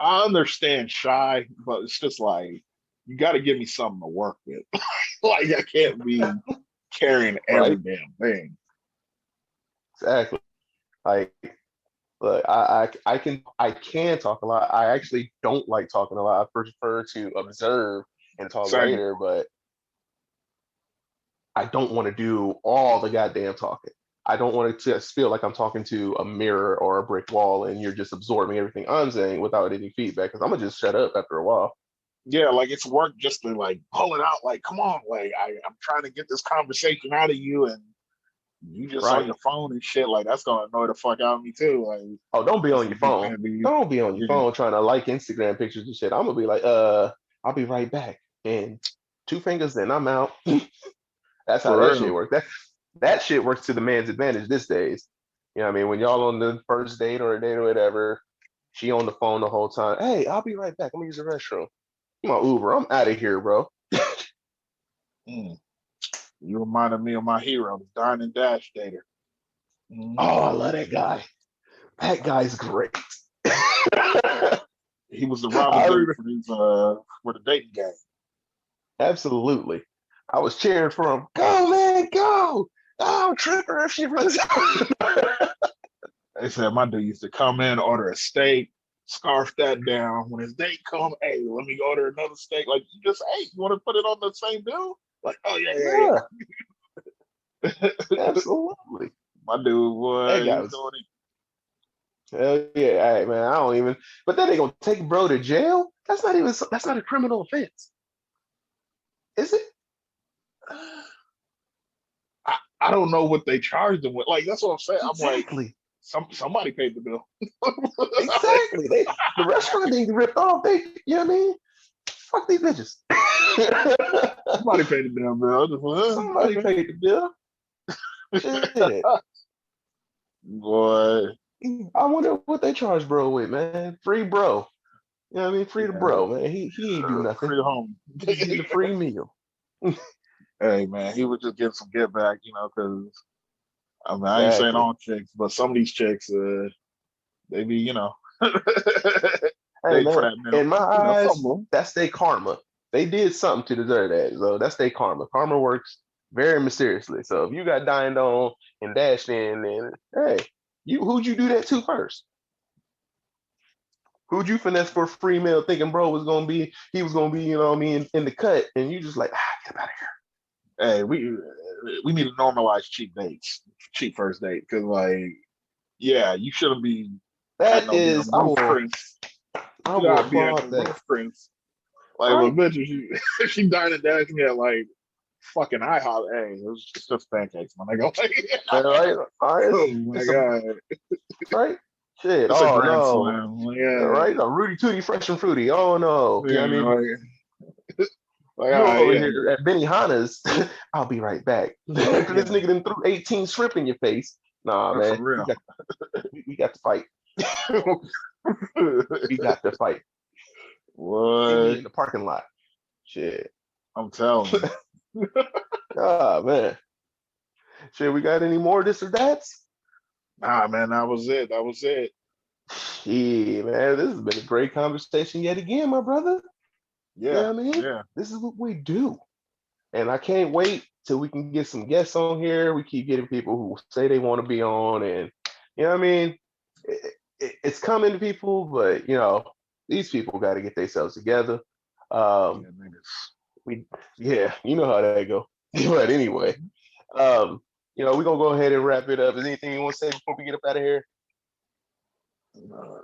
I understand shy, but it's just like you got to give me something to work with. Like I can't be carrying every Right? damn thing. Exactly. Like, look, I can talk a lot. I actually don't like talking a lot. I prefer to observe and talk Same. later, but I don't want to do all the goddamn talking. I don't want to just feel like I'm talking to a mirror or a brick wall and you're just absorbing everything I'm saying without any feedback because I'm gonna just shut up after a while. Yeah, like it's work just to like pull it out. Like, come on, like I'm trying to get this conversation out of you, and you just on Right. your phone and shit. Like that's gonna annoy the fuck out of me too. Like Oh, don't be that's on a your big phone. fan, dude. Don't be on your Yeah, phone trying to like Instagram pictures and shit. I'm gonna be like, I'll be right back. And two fingers, then I'm out. That's how for that shit real. works. That shit works to the man's advantage these days. You know what I mean? When y'all on the first date or a date or whatever, she on the phone the whole time. Hey, I'll be right back. I'm gonna use the restroom. Come on, Uber. I'm out of here, bro. Mm. You reminded me of my hero, the Dine and Dash dater. Mm. Oh, I love that guy. That guy's great. He was the Robin I Hood remember, for the dating game. absolutely. I was cheering for him. Go, man, go. Oh, trip her if she runs out. They said my dude used to come in, order a steak, scarf that down. When his date come, hey, let me order another steak. Like you just, hey, you want to put it on the same bill? Like, oh yeah, yeah, Yeah, yeah. absolutely. My dude, That boy, he guy was was, doing it. hell yeah. All right, man. I don't even, but then they gonna take bro to jail? That's not a criminal offense. Is it? I don't know what they charged him with. Like that's what I'm saying. I'm like, Exactly. somebody paid the bill. Exactly. The restaurant didn't get ripped off. You know what I mean? Fuck these bitches. Somebody paid the damn bill. I just Somebody went, paid the bill. Shit. boy, I wonder what they charge bro with, man. Free bro. You know what I mean? Free the yeah, bro, man. He ain't do nothing. free home. He just getting a free meal. Hey man, he was just getting some get back, because I mean I ain't saying Exactly. all chicks, but some of these chicks, they be, Hey dating for man, that in milk. my Some of eyes, them. that's their karma. They did something to deserve that. So that's their karma. Karma works very mysteriously. So if you got dined on and dashed in, then hey, who'd you do that to first? Who'd you finesse for a free meal thinking bro he was gonna be, you know what I mean, in the cut, and you just like, get out of here. Hey, we need to normalize cheap dates, cheap first date, because like, yeah, you shouldn't be at That no is, damn roof, Chris. You I should will not be at applaud no that. roof, Chris. Like, well, Right? bitch, if she if she dined and dashed me at like fucking IHOP, hey, it's just pancakes, man. I go, Man, right? All right, oh my it's a god, right. Shit. it's a Oh grand no. slam. Like, All yeah, right, a Rudy Tooty fresh and fruity. Oh no. You know what I yeah, mean? like, You over yeah, here at Benihana's. I'll be right back. After this yeah, nigga done threw 18 shrimp in your face. Nah, for man. real. We got to fight. We got to fight. See me What? in the parking lot. Shit. I'm telling you. Ah, man. Shit, we got any more this or that? Nah, man, that was it. That was it. Yeah, man. This has been a great conversation yet again, my brother. You Yeah, know what I mean? yeah. This is what we do. And I can't wait till we can get some guests on here. We keep getting people who say they want to be on, and you know what I mean. It's coming to people, but these people got to get themselves together. Um, Yeah, niggas. we yeah, you know how that go. But anyway, Mhm. we're gonna go ahead and wrap it up. Is anything you want to say before we get up out of here?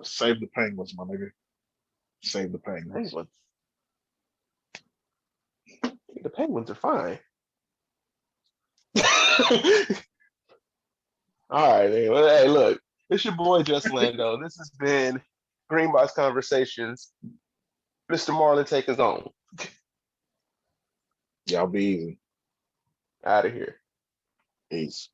Save the penguins, my nigga. Save the penguins. Penguins. The Penguins are fine. All right, man. Well, hey, look, it's your boy JSTLando. This has been Greenbox Conversations. Mr. Marlon, take us on. Y'all be easy. Out of here. Peace.